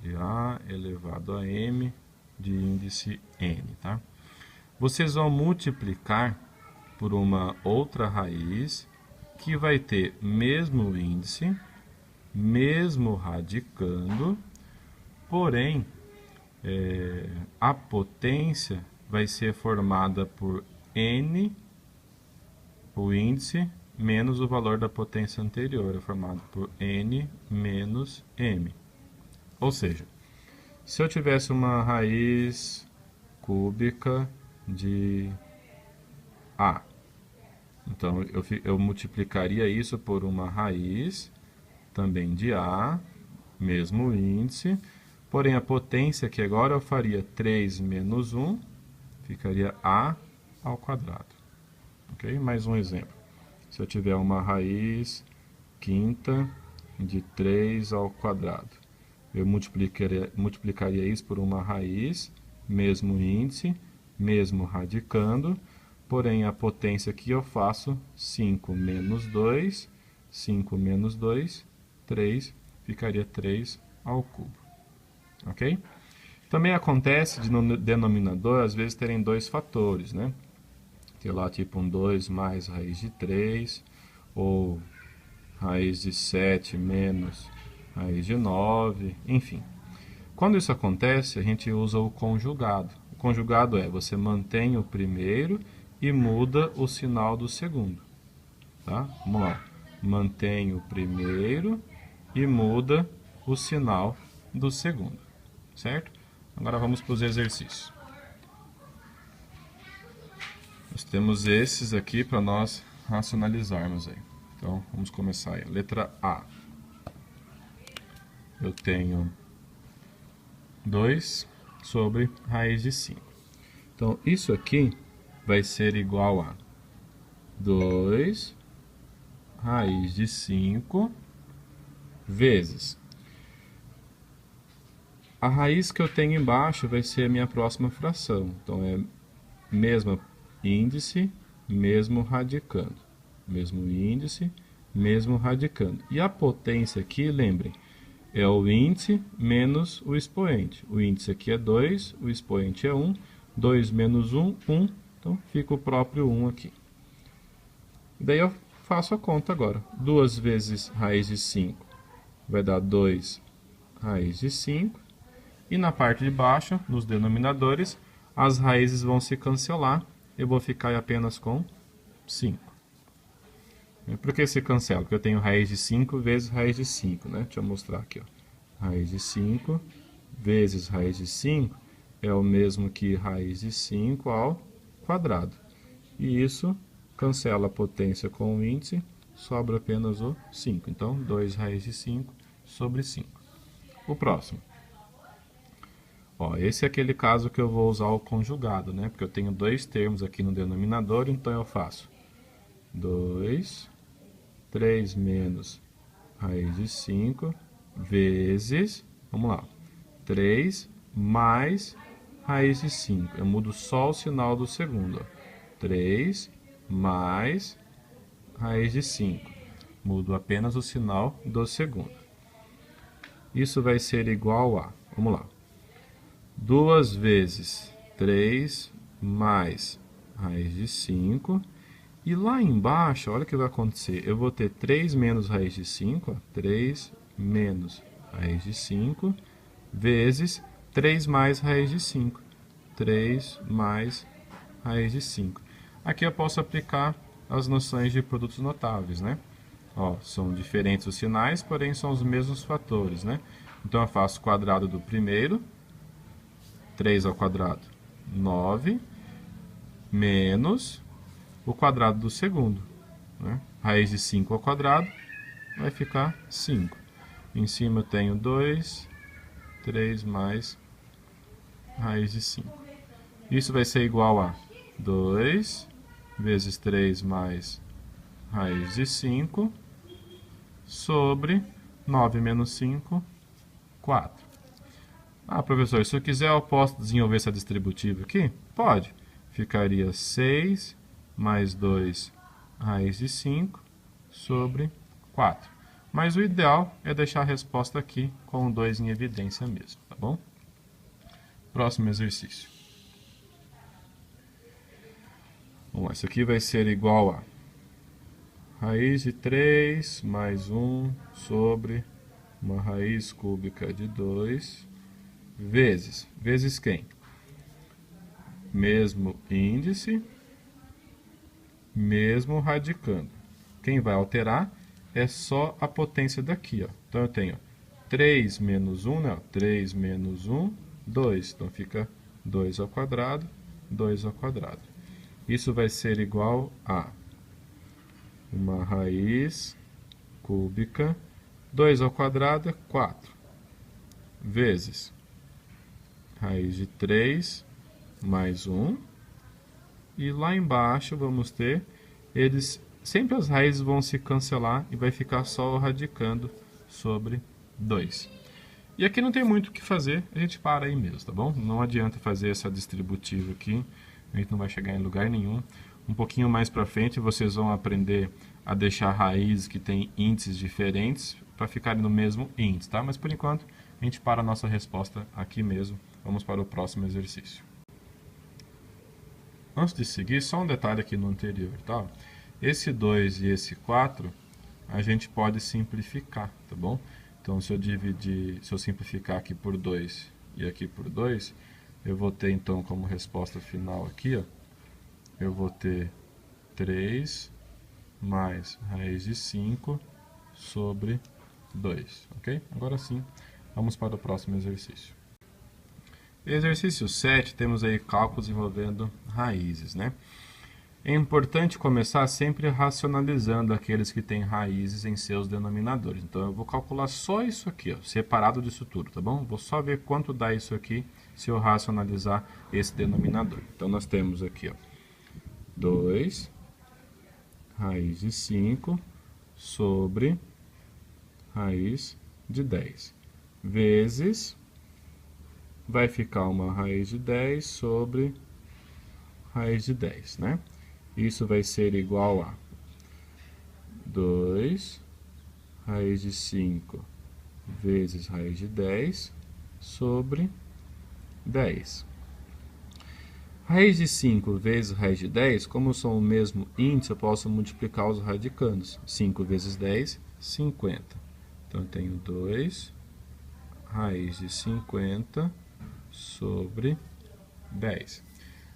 S1: de A elevado a M de índice N, tá? Vocês vão multiplicar por uma outra raiz que vai ter mesmo índice, mesmo radicando, porém a potência vai ser formada por N, o índice, menos o valor da potência anterior, é formado por N menos M. Ou seja, se eu tivesse uma raiz cúbica de A, então eu multiplicaria isso por uma raiz também de A, mesmo índice, porém a potência que agora eu faria 3 menos 1, ficaria A ao quadrado. Ok? Mais um exemplo. Se eu tiver uma raiz quinta de 3 ao quadrado, eu multiplicaria isso por uma raiz, mesmo índice, mesmo radicando, porém a potência que eu faço, 5 menos 2, 5 menos 2, 3, ficaria 3 ao cubo. Ok? Também acontece de no denominador, às vezes, terem dois fatores, né? Ter lá tipo um 2 mais raiz de 3, ou raiz de 7 menos raiz de 9, enfim. Quando isso acontece, a gente usa o conjugado. O conjugado é, você mantém o primeiro e muda o sinal do segundo. Tá? Vamos lá. Mantém o primeiro e muda o sinal do segundo. Certo? Agora vamos para os exercícios. Nós temos esses aqui para nós racionalizarmos aí. Então, vamos começar aí. Letra A. Eu tenho 2 sobre raiz de 5. Então, isso aqui vai ser igual a 2 raiz de 5 vezes a raiz que eu tenho embaixo vai ser a minha próxima fração. Então, é mesmo índice, mesmo radicando. Mesmo índice, mesmo radicando. E a potência aqui, lembrem, é o índice menos o expoente. O índice aqui é 2, o expoente é 1. 2 menos 1, 1. Então, fica o próprio 1 aqui. Daí eu faço a conta agora. 2 vezes raiz de 5 vai dar 2 raiz de 5. E na parte de baixo, nos denominadores, as raízes vão se cancelar. Eu vou ficar apenas com 5. Por que se cancela? Porque eu tenho raiz de 5 vezes raiz de 5, né? Deixa eu mostrar aqui, ó. Raiz de 5 vezes raiz de 5 é o mesmo que raiz de 5 ao quadrado. E isso cancela a potência com o índice, sobra apenas o 5. Então, 2 raiz de 5 sobre 5. O próximo. Ó, esse é aquele caso que eu vou usar o conjugado, né? Porque eu tenho dois termos aqui no denominador, então eu faço 2, 3 menos raiz de 5 vezes, vamos lá, 3 mais raiz de 5. Eu mudo só o sinal do segundo. Ó. 3 mais raiz de 5. Mudo apenas o sinal do segundo. Isso vai ser igual a, vamos lá, 2 vezes 3 mais raiz de 5. E lá embaixo, olha o que vai acontecer. Eu vou ter 3 menos raiz de 5. Ó, 3 menos raiz de 5, vezes 3 mais raiz de 5. 3 mais raiz de 5. Aqui eu posso aplicar as noções de produtos notáveis, né? Ó, são diferentes os sinais, porém são os mesmos fatores, né? Então eu faço o quadrado do primeiro, 3 ao quadrado, 9, menos o quadrado do segundo, né? Raiz de 5 ao quadrado vai ficar 5. Em cima eu tenho 2, 3 mais raiz de 5. Isso vai ser igual a 2 vezes 3 mais raiz de 5 sobre 9 menos 5, 4. Ah, professor, se eu quiser eu posso desenvolver essa distributiva aqui? Pode. Ficaria 6 mais 2 raiz de 5 sobre 4. Mas o ideal é deixar a resposta aqui com o 2 em evidência mesmo, tá bom? Próximo exercício. Bom, isso aqui vai ser igual a raiz de 3 mais 1 sobre uma raiz cúbica de 2 vezes quem? Mesmo índice, mesmo radicando. Quem vai alterar é só a potência daqui, ó. Então eu tenho 3 menos 1, né? 3 menos 1, 2. Então fica 2 ao quadrado, 2 ao quadrado. Isso vai ser igual a uma raiz cúbica, 2 ao quadrado é 4, vezes raiz de 3 mais 1. E lá embaixo vamos ter, sempre as raízes vão se cancelar e vai ficar só o radicando sobre 2. E aqui não tem muito o que fazer, a gente para aí mesmo, tá bom? Não adianta fazer essa distributiva aqui, a gente não vai chegar em lugar nenhum. Um pouquinho mais para frente vocês vão aprender a deixar raízes que têm índices diferentes para ficarem no mesmo índice, tá? Mas por enquanto a gente para a nossa resposta aqui mesmo. Vamos para o próximo exercício. Antes de seguir, só um detalhe aqui no anterior, tá? Esse 2 e esse 4 a gente pode simplificar, tá bom? Então se eu simplificar aqui por 2 e aqui por 2, eu vou ter então como resposta final aqui, ó, eu vou ter 3 mais raiz de 5 sobre 2, ok? Agora sim, vamos para o próximo exercício. Exercício 7, temos aí cálculos envolvendo raízes, né? É importante começar sempre racionalizando aqueles que têm raízes em seus denominadores. Então eu vou calcular só isso aqui, ó, separado disso tudo, tá bom? Vou só ver quanto dá isso aqui se eu racionalizar esse denominador. Então nós temos aqui, ó, 2 raiz de 5 sobre raiz de 10 vezes, vai ficar uma raiz de 10 sobre raiz de 10, né? Isso vai ser igual a 2 raiz de 5 vezes raiz de 10 sobre 10. Raiz de 5 vezes raiz de 10, como são o mesmo índice, eu posso multiplicar os radicandos. 5 vezes 10, 50. Então eu tenho 2 raiz de 50 sobre 10.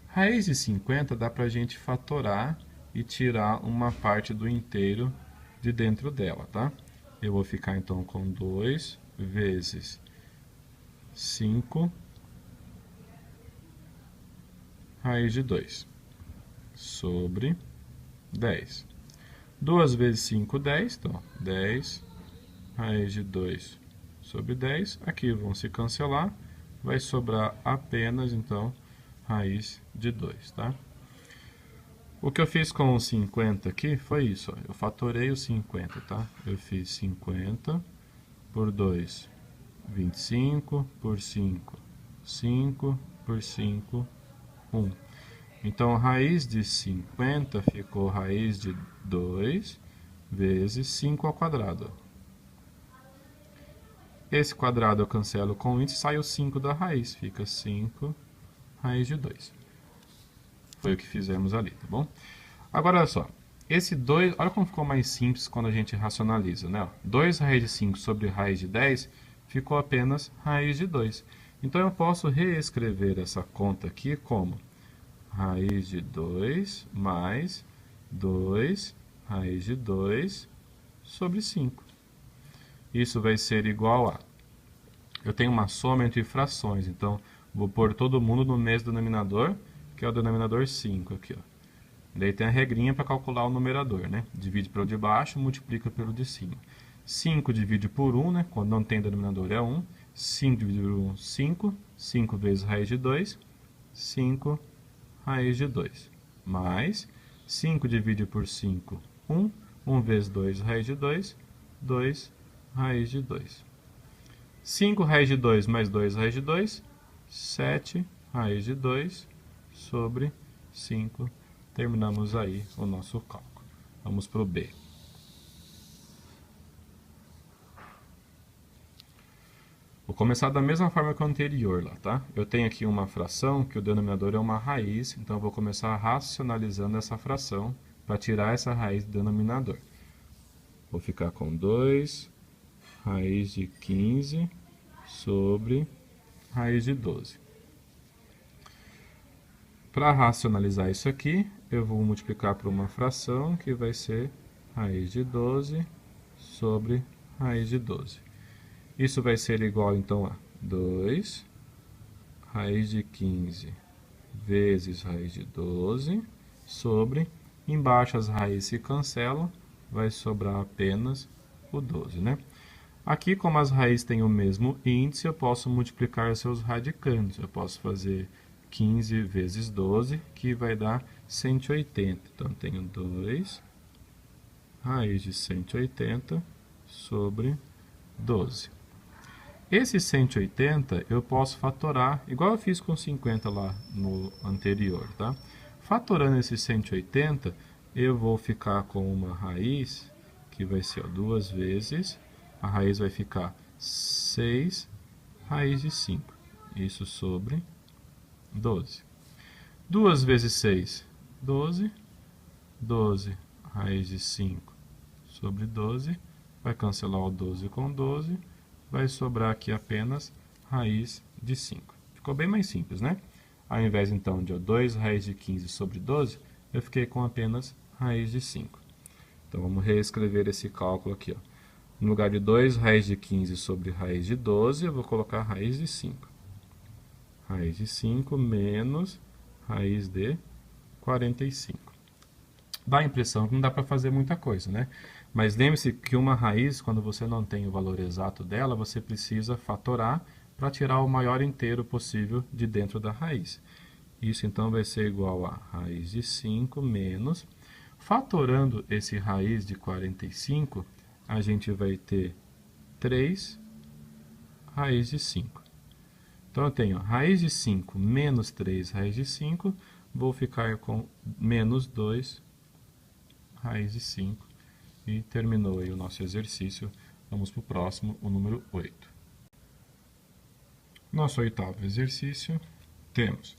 S1: Raiz de 50 dá para a gente fatorar e tirar uma parte do inteiro de dentro dela, tá? Eu vou ficar então com 2 vezes 5 raiz de 2 sobre 10. 2 vezes 5, 10. Então, 10 raiz de 2 sobre 10. Aqui vão se cancelar. Vai sobrar apenas, então, raiz de 2, tá? O que eu fiz com o 50 aqui foi isso, ó. Eu fatorei o 50, tá? Eu fiz 50 por 2, 25, por 5, 5, por 5, 1. Então, a raiz de 50 ficou raiz de 2 vezes 5 ao quadrado. Esse quadrado eu cancelo com o índice, sai o 5 da raiz, fica 5 raiz de 2. Foi o que fizemos ali, tá bom? Agora, olha só, Esse 2, olha como ficou mais simples quando a gente racionaliza, né? 2 raiz de 5 sobre raiz de 10 ficou apenas raiz de 2. Então eu posso reescrever essa conta aqui como raiz de 2 mais 2 raiz de 2 sobre 5. Isso vai ser igual a... Eu tenho uma soma entre frações, então vou pôr todo mundo no mesmo denominador, que é o denominador 5 aqui, ó. Daí tem a regrinha para calcular o numerador, né? Divide pelo de baixo, multiplica pelo de cima. 5 divide por 1, né? Quando não tem denominador é 1. 5 dividido por 1, 5. 5 vezes raiz de 2, 5 raiz de 2. Mais 5 divide por 5, 1. 1 vezes 2, raiz de 2. 2 raiz de 2. 5 raiz de 2 mais 2 raiz de 2. 7 raiz de 2 sobre 5. Terminamos aí o nosso cálculo. Vamos para o B. Vou começar da mesma forma que o anterior lá, tá? Eu tenho aqui uma fração que o denominador é uma raiz, então eu vou começar racionalizando essa fração para tirar essa raiz do denominador. Vou ficar com 2 raiz de 15 sobre raiz de 12. Para racionalizar isso aqui, eu vou multiplicar por uma fração que vai ser raiz de 12 sobre raiz de 12. Isso vai ser igual, então, a 2 raiz de 15 vezes raiz de 12 sobre, embaixo as raízes se cancelam, vai sobrar apenas o 12, né? Aqui, como as raízes têm o mesmo índice, eu posso multiplicar seus radicandos. Eu posso fazer 15 vezes 12, que vai dar 180. Então, eu tenho 2 raiz de 180 sobre 12. Esse 180 eu posso fatorar, igual eu fiz com 50 lá no anterior, tá? Fatorando esse 180, eu vou ficar com uma raiz, que vai ser 2 vezes, a raiz vai ficar 6 raiz de 5. Isso sobre 12. 2 vezes 6, 12. 12 raiz de 5 sobre 12. Vai cancelar o 12 com 12. Vai sobrar aqui apenas raiz de 5. Ficou bem mais simples, né? Ao invés, então, de 2 raiz de 15 sobre 12, eu fiquei com apenas raiz de 5. Então, vamos reescrever esse cálculo aqui, ó. No lugar de 2 raiz de 15 sobre raiz de 12, eu vou colocar raiz de 5. Raiz de 5 menos raiz de 45. Dá a impressão que não dá para fazer muita coisa, né? Mas lembre-se que uma raiz, quando você não tem o valor exato dela, você precisa fatorar para tirar o maior inteiro possível de dentro da raiz. Isso então vai ser igual a raiz de 5 menos... Fatorando esse raiz de 45, a gente vai ter 3 raiz de 5. Então eu tenho raiz de 5 menos 3 raiz de 5, vou ficar com menos 2 raiz de 5. E terminou aí o nosso exercício. Vamos para o próximo, o número 8. Nosso oitavo exercício, temos: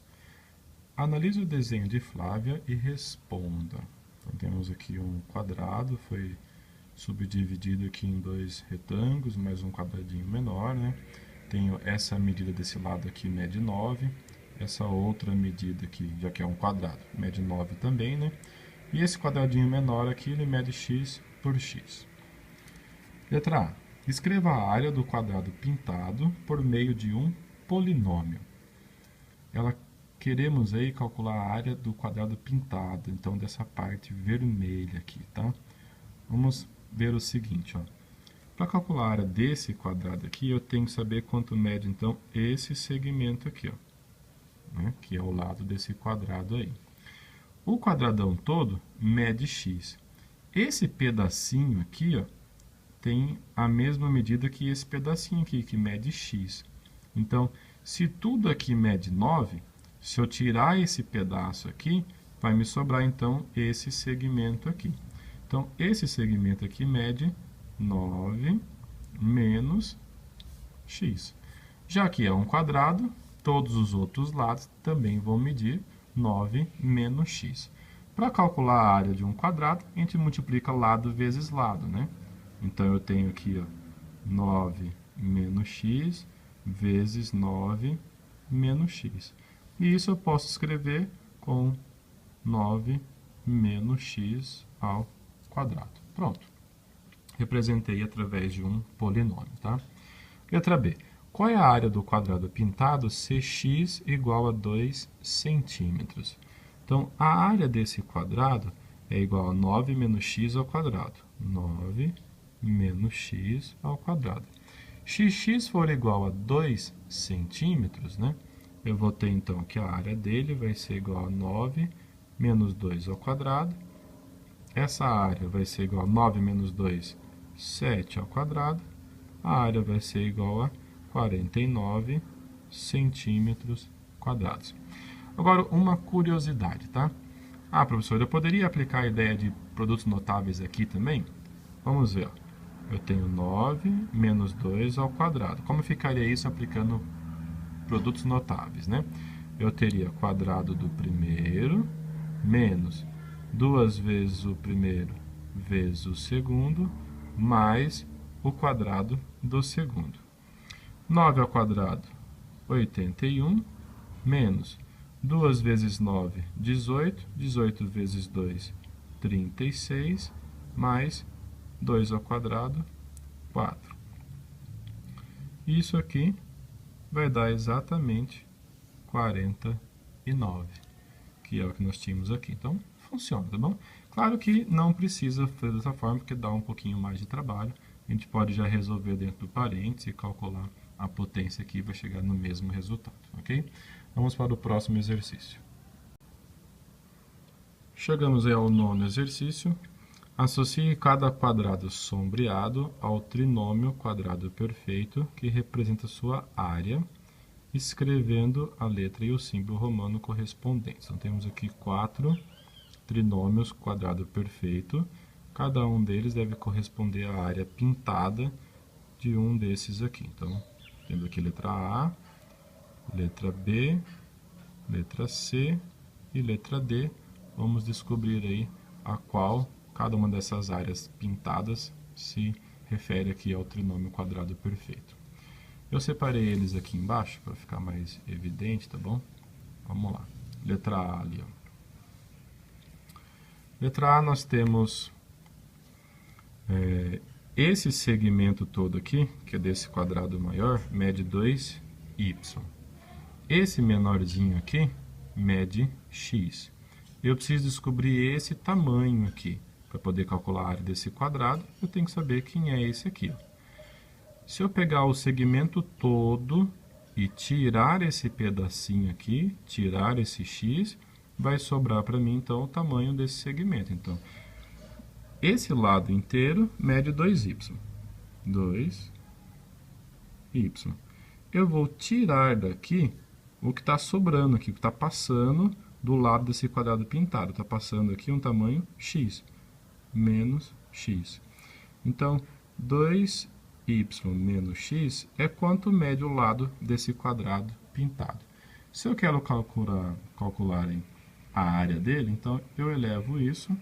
S1: analise o desenho de Flávia e responda. Então, temos aqui um quadrado, foi subdividido aqui em 2 retângulos, mais um quadradinho menor, né? Tenho essa medida desse lado aqui, mede 9. Essa outra medida aqui, já que é um quadrado, mede 9 também, né? E esse quadradinho menor aqui, ele mede x por x. Letra A. Escreva a área do quadrado pintado por meio de um polinômio. Queremos aí calcular a área do quadrado pintado, então dessa parte vermelha aqui, tá? Vamos ver o seguinte, ó. Para calcular a área desse quadrado aqui, eu tenho que saber quanto mede, então, esse segmento aqui, ó, né? Que é o lado desse quadrado aí. O quadradão todo mede x. Esse pedacinho aqui, ó, tem a mesma medida que esse pedacinho aqui, que mede x. Então, se tudo aqui mede 9, se eu tirar esse pedaço aqui, vai me sobrar, então, esse segmento aqui. Então, esse segmento aqui mede 9 menos x. Já que é um quadrado, todos os outros lados também vão medir 9 menos x. Para calcular a área de um quadrado, a gente multiplica lado vezes lado, né? Então, eu tenho aqui, ó, 9 menos x vezes 9 menos x. E isso eu posso escrever com 9 menos x ao quadrado. Pronto. Representei através de um polinômio, tá? Letra B. Qual é a área do quadrado pintado se x igual a 2 centímetros? Então, a área desse quadrado é igual a 9 menos x ao quadrado. 9 menos x ao quadrado. Se x for igual a 2 centímetros, né? Eu vou ter, então, que a área dele vai ser igual a 9 menos 2 ao quadrado. Essa área vai ser igual a 9 menos 2, 7 ao quadrado. A área vai ser igual a 49 centímetros quadrados. Agora, uma curiosidade, tá? Ah, professor, eu poderia aplicar a ideia de produtos notáveis aqui também? Vamos ver, ó. Eu tenho 9 menos 2 ao quadrado. Como ficaria isso aplicando produtos notáveis, né? Eu teria quadrado do primeiro menos 2 vezes o primeiro vezes o segundo mais o quadrado do segundo. 9 ao quadrado, 81, menos 2 vezes 9, 18, 18 vezes 2, 36, mais 2 ao quadrado, 4. Isso aqui vai dar exatamente 49, que é o que nós tínhamos aqui. Então, funciona, tá bom? Claro que não precisa fazer dessa forma, porque dá um pouquinho mais de trabalho. A gente pode já resolver dentro do parênteses e calcular a potência aqui, vai chegar no mesmo resultado, ok? Vamos para o próximo exercício. Chegamos aí ao nono exercício. Associe cada quadrado sombreado ao trinômio quadrado perfeito que representa sua área, escrevendo a letra e o símbolo romano correspondentes. Então, temos aqui 4 trinômios quadrado perfeito. Cada um deles deve corresponder à área pintada de um desses aqui. Então, temos aqui letra A, letra B, letra C e letra D. Vamos descobrir aí a qual cada uma dessas áreas pintadas se refere aqui ao trinômio quadrado perfeito. Eu separei eles aqui embaixo para ficar mais evidente, tá bom? Vamos lá. Letra A ali, ó. Letra A nós temos esse segmento todo aqui, que é desse quadrado maior, mede 2y. Esse menorzinho aqui mede x. Eu preciso descobrir esse tamanho aqui. Para poder calcular a área desse quadrado, eu tenho que saber quem é esse aqui. Se eu pegar o segmento todo e tirar esse pedacinho aqui, tirar esse x, vai sobrar para mim, então, o tamanho desse segmento. Então, esse lado inteiro mede 2y. 2y. Eu vou tirar daqui o que está sobrando aqui, o que está passando do lado desse quadrado pintado. Está passando aqui um tamanho x, menos x. Então, 2y menos x é quanto mede o lado desse quadrado pintado. Se eu quero calcular a área dele, então eu elevo isso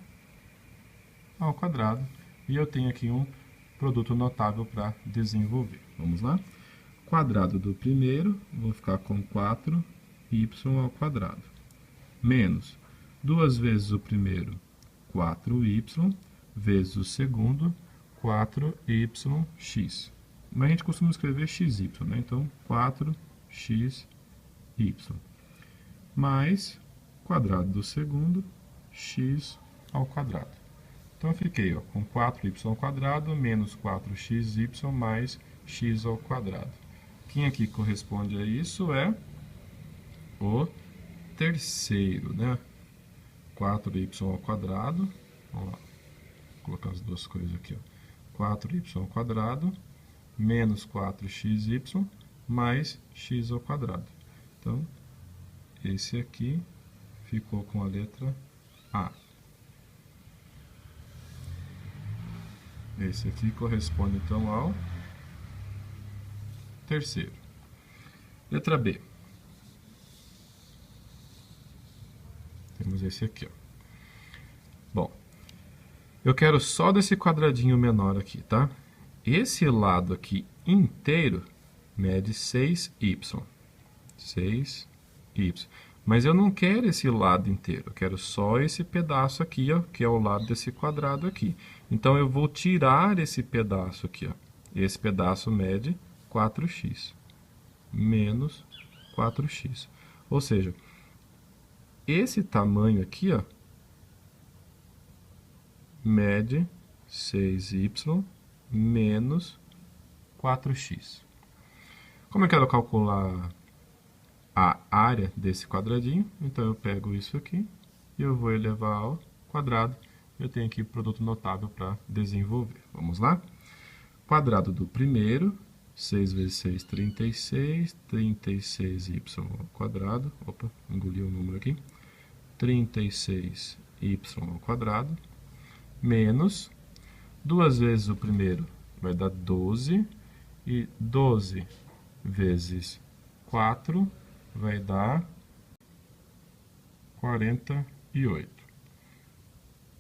S1: ao quadrado e eu tenho aqui um produto notável para desenvolver. Vamos lá? Quadrado do primeiro, vou ficar com 4y ao quadrado, menos 2 vezes o primeiro, 4y, vezes o segundo, 4yx. Mas a gente costuma escrever xy, né? Então, 4xy. Mais quadrado do segundo, x ao quadrado. Então, eu fiquei com 4y ao quadrado menos 4xy mais x ao quadrado. Quem aqui corresponde a isso é o terceiro, né? 4y ao quadrado. Vamos lá. Vou colocar as duas coisas aqui, ó. 4y ao quadrado menos 4xy mais x ao quadrado. Então, esse aqui ficou com a letra A. Esse aqui corresponde, então, ao terceiro. Letra B. Temos esse aqui, ó. Eu quero só desse quadradinho menor aqui, tá? Esse lado aqui inteiro mede 6y. 6y. Mas eu não quero esse lado inteiro, eu quero só esse pedaço aqui, ó, que é o lado desse quadrado aqui. Então, eu vou tirar esse pedaço aqui, ó. Esse pedaço mede 4x, menos 4x. Ou seja, esse tamanho aqui, ó, mede 6y menos 4x. Como eu quero calcular a área desse quadradinho, então eu pego isso aqui e eu vou elevar ao quadrado. Eu tenho aqui produto notável para desenvolver. Vamos lá? Quadrado do primeiro, 6 vezes 6, 36, 36y ao quadrado, opa, engoli o número aqui, 36y ao quadrado, menos, 2 vezes o primeiro vai dar 12, e 12 vezes 4 vai dar 48.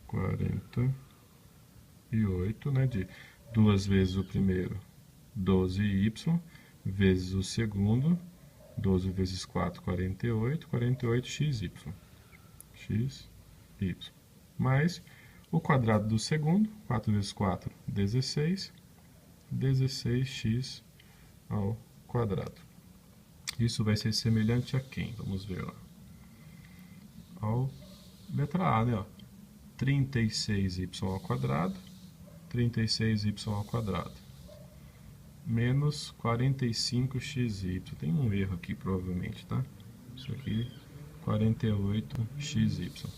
S1: 48, né, de 2 vezes o primeiro, 12y, vezes o segundo, 12 vezes 4, 48, 48xy. xy. Mais o quadrado do segundo, 4 vezes 4, 16, 16x ao quadrado. Isso vai ser semelhante a quem? Vamos ver lá. Ao letra A, né, ó. 36y ao quadrado, 36y ao quadrado, menos 45xy. Tem um erro aqui, provavelmente, tá? Isso aqui, 48xy,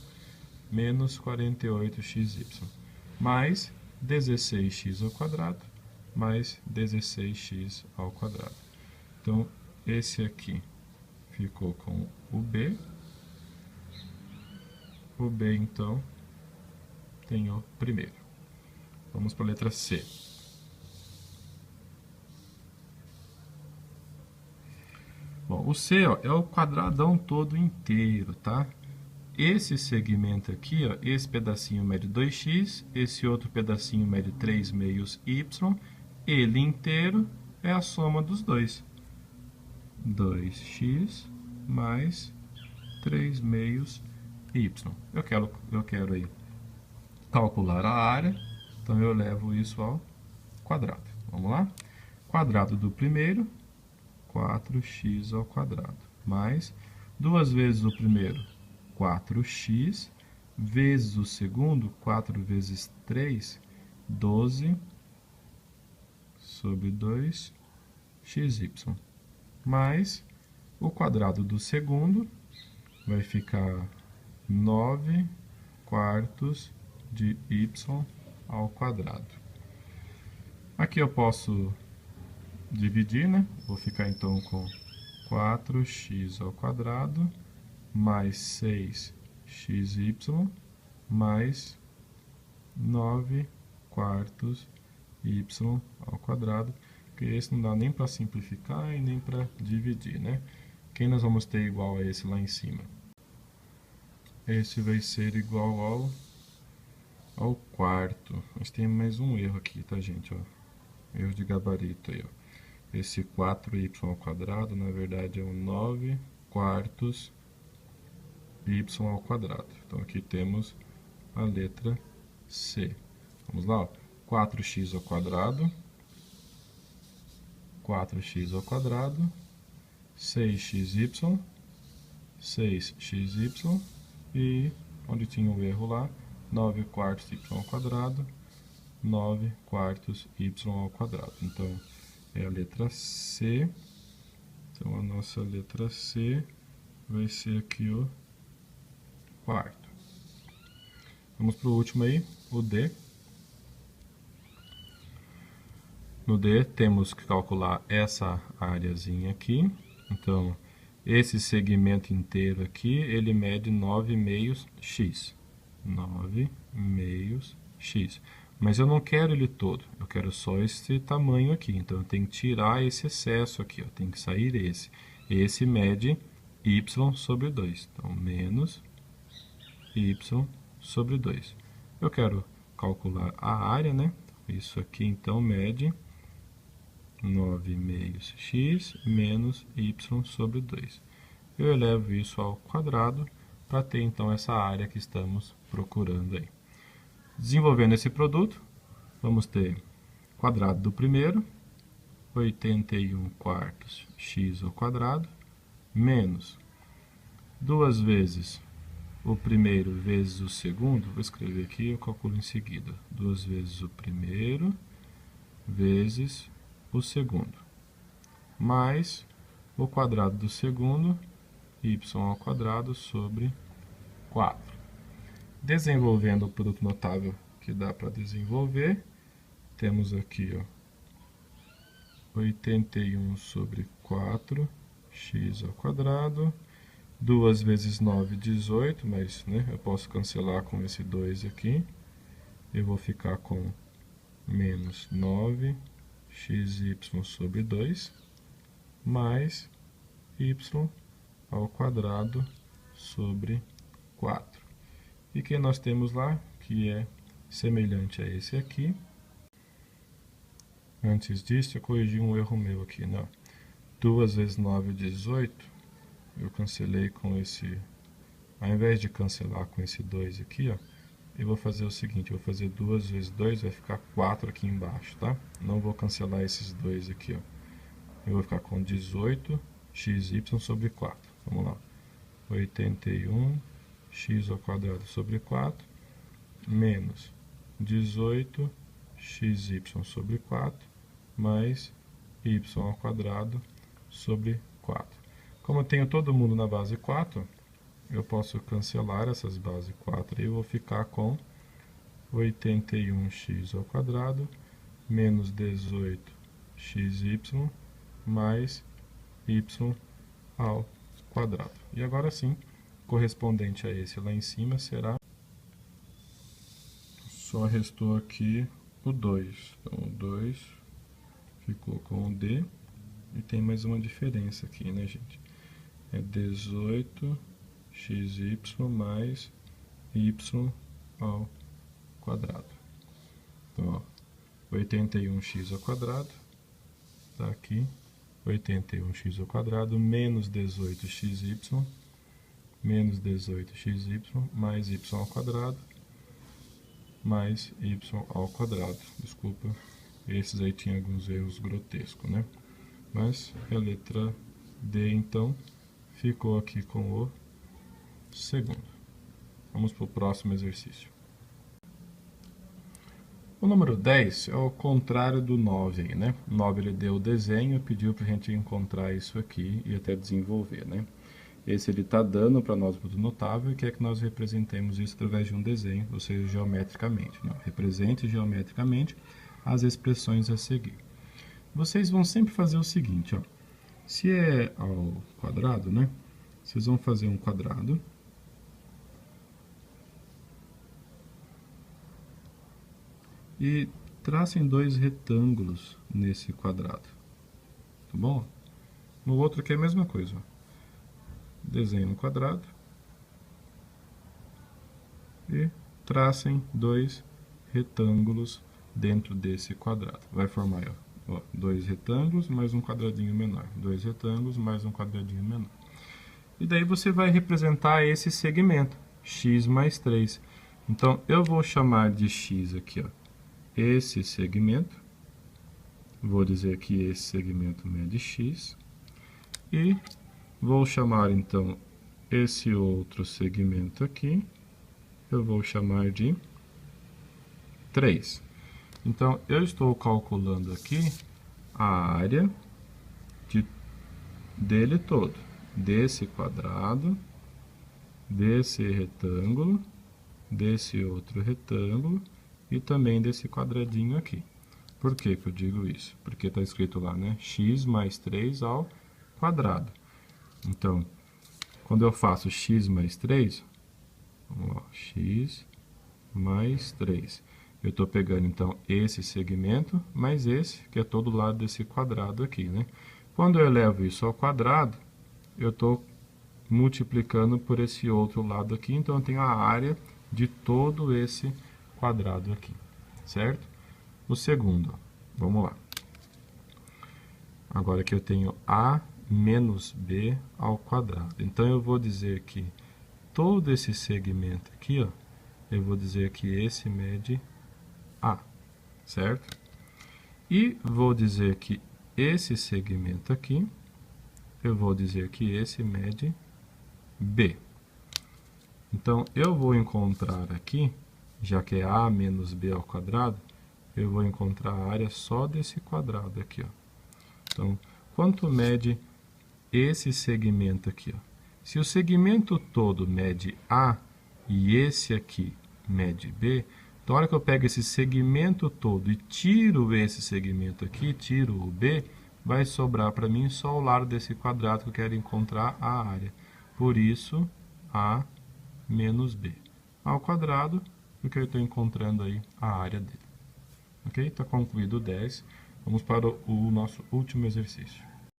S1: menos 48xy, mais 16x ao quadrado, mais 16x ao quadrado. Então, esse aqui ficou com o B. O B, então, tem o primeiro. Vamos para a letra C. Bom, o C, ó, é o quadradão todo inteiro, tá? Esse segmento aqui, ó, esse pedacinho mede 2x, esse outro pedacinho mede 3 meios y, ele inteiro é a soma dos dois. 2x mais 3 meios y. Eu quero aí calcular a área, então eu levo isso ao quadrado. Vamos lá? Quadrado do primeiro, 4x ao quadrado, mais 2 vezes o primeiro, 4x, vezes o segundo, 4 vezes 3, 12, sobre 2, xy, mais o quadrado do segundo, vai ficar 9 quartos de y ao quadrado. Aqui eu posso dividir, né? Vou ficar então com 4x ao quadrado mais 6xy mais 9 quartos y ao quadrado, porque esse não dá nem para simplificar e nem para dividir, né? Quem nós vamos ter igual a esse lá em cima? Esse vai ser igual ao quarto. Mas tem mais um erro aqui, tá, gente? Ó, erro de gabarito aí, ó. Esse 4y ao quadrado, na verdade, é o 9 quartos y ao quadrado. Então, aqui temos a letra C. Vamos lá, ó. 4x ao quadrado, 4x ao quadrado, 6xy, 6xy, e onde tinha o erro lá, 9 quartos y ao quadrado, 9 quartos y ao quadrado. Então, é a letra C. Então, a nossa letra C vai ser aqui o quarto. Vamos para o último aí, o D. No D, temos que calcular essa áreazinha aqui. Então, esse segmento inteiro aqui, ele mede 9 meios x. 9 meios x. Mas eu não quero ele todo, eu quero só esse tamanho aqui. Então, eu tenho que tirar esse excesso aqui, ó, tem que sair esse. Esse mede y sobre 2. Então, menos y sobre 2. Eu quero calcular a área, né? Isso aqui então mede 9,5x menos y sobre 2. Eu elevo isso ao quadrado para ter então essa área que estamos procurando aí. Desenvolvendo esse produto, vamos ter quadrado do primeiro, 81 quartos x ao quadrado, menos 2 vezes o primeiro vezes o segundo, vou escrever aqui e eu calculo em seguida, 2 vezes o primeiro vezes o segundo, mais o quadrado do segundo, y ao quadrado sobre 4. Desenvolvendo o produto notável que dá para desenvolver, temos aqui, ó, 81 sobre 4, x ao quadrado, 2 vezes 9, 18, mas né, eu posso cancelar com esse 2 aqui, eu vou ficar com menos 9, xy sobre 2, mais y ao quadrado sobre 4. E que nós temos lá, que é semelhante a esse aqui. Antes disso, eu corrigi um erro meu aqui, né? 2 vezes 9, 18, eu cancelei com esse... Ao invés de cancelar com esse 2 aqui, ó, eu vou fazer o seguinte, eu vou fazer 2 vezes 2, vai ficar 4 aqui embaixo, tá? Não vou cancelar esses 2 aqui, ó. Eu vou ficar com 18 xy sobre 4. Vamos lá. 81 x ao quadrado sobre 4, menos 18 xy sobre 4, mais y ao quadrado sobre 4. Como eu tenho todo mundo na base 4, eu posso cancelar essas bases 4 e eu vou ficar com 81x ao quadrado menos 18xy mais y ao quadrado. E agora sim, correspondente a esse lá em cima será... Só restou aqui o 2. Então, o 2 ficou com o D. E tem mais uma diferença aqui, né, gente? É 18xy mais y ao quadrado. Então, ó, 81x ao quadrado, tá aqui, 81x ao quadrado, menos 18xy, menos 18xy, mais y ao quadrado, mais y ao quadrado. Desculpa, esses aí tinham alguns erros grotescos, né? Mas a letra D, então, ficou aqui com o segundo. Vamos para o próximo exercício. O número 10 é o contrário do 9, aí, né? O 9 ele deu o desenho, pediu para a gente encontrar isso aqui e até desenvolver, né? Esse ele está dando para nós o produto notável e quer que nós representemos isso através de um desenho, ou seja, geometricamente. Não, represente geometricamente as expressões a seguir. Vocês vão sempre fazer o seguinte, ó. Se é ao quadrado, né? Vocês vão fazer um quadrado. E tracem 2 retângulos nesse quadrado. Tá bom? No outro aqui é a mesma coisa, ó. Desenho um quadrado. E tracem 2 retângulos dentro desse quadrado. Vai formar, ó, 2 retângulos mais um quadradinho menor. 2 retângulos mais um quadradinho menor. E daí você vai representar esse segmento, x mais 3. Então, eu vou chamar de x aqui, ó, esse segmento. Vou dizer que esse segmento mede x. E vou chamar, então, esse outro segmento aqui, eu vou chamar de 3. Então, eu estou calculando aqui a área dele todo. Desse quadrado, desse retângulo, desse outro retângulo e também desse quadradinho aqui. Por que que eu digo isso? Porque está escrito lá, né? X mais 3 ao quadrado. Então, quando eu faço x mais 3, vamos lá, x mais 3. Eu estou pegando, então, esse segmento, mais esse, que é todo lado desse quadrado aqui, né? Quando eu elevo isso ao quadrado, eu estou multiplicando por esse outro lado aqui, então eu tenho a área de todo esse quadrado aqui, certo? O segundo, ó, vamos lá. Agora que eu tenho a menos b ao quadrado. Então, eu vou dizer que todo esse segmento aqui, ó, eu vou dizer que esse mede a, certo? E vou dizer que esse segmento aqui, eu vou dizer que esse mede b. Então, eu vou encontrar aqui, já que é a menos b ao quadrado, eu vou encontrar a área só desse quadrado aqui, ó. Então, quanto mede esse segmento aqui, ó? Se o segmento todo mede A e esse aqui mede B, então, na hora que eu pego esse segmento todo e tiro esse segmento aqui, tiro o B, vai sobrar para mim só o lado desse quadrado que eu quero encontrar a área. Por isso, A menos B ao quadrado, porque eu estou encontrando aí a área dele. Ok? Está concluído o 10. Vamos para o nosso último exercício.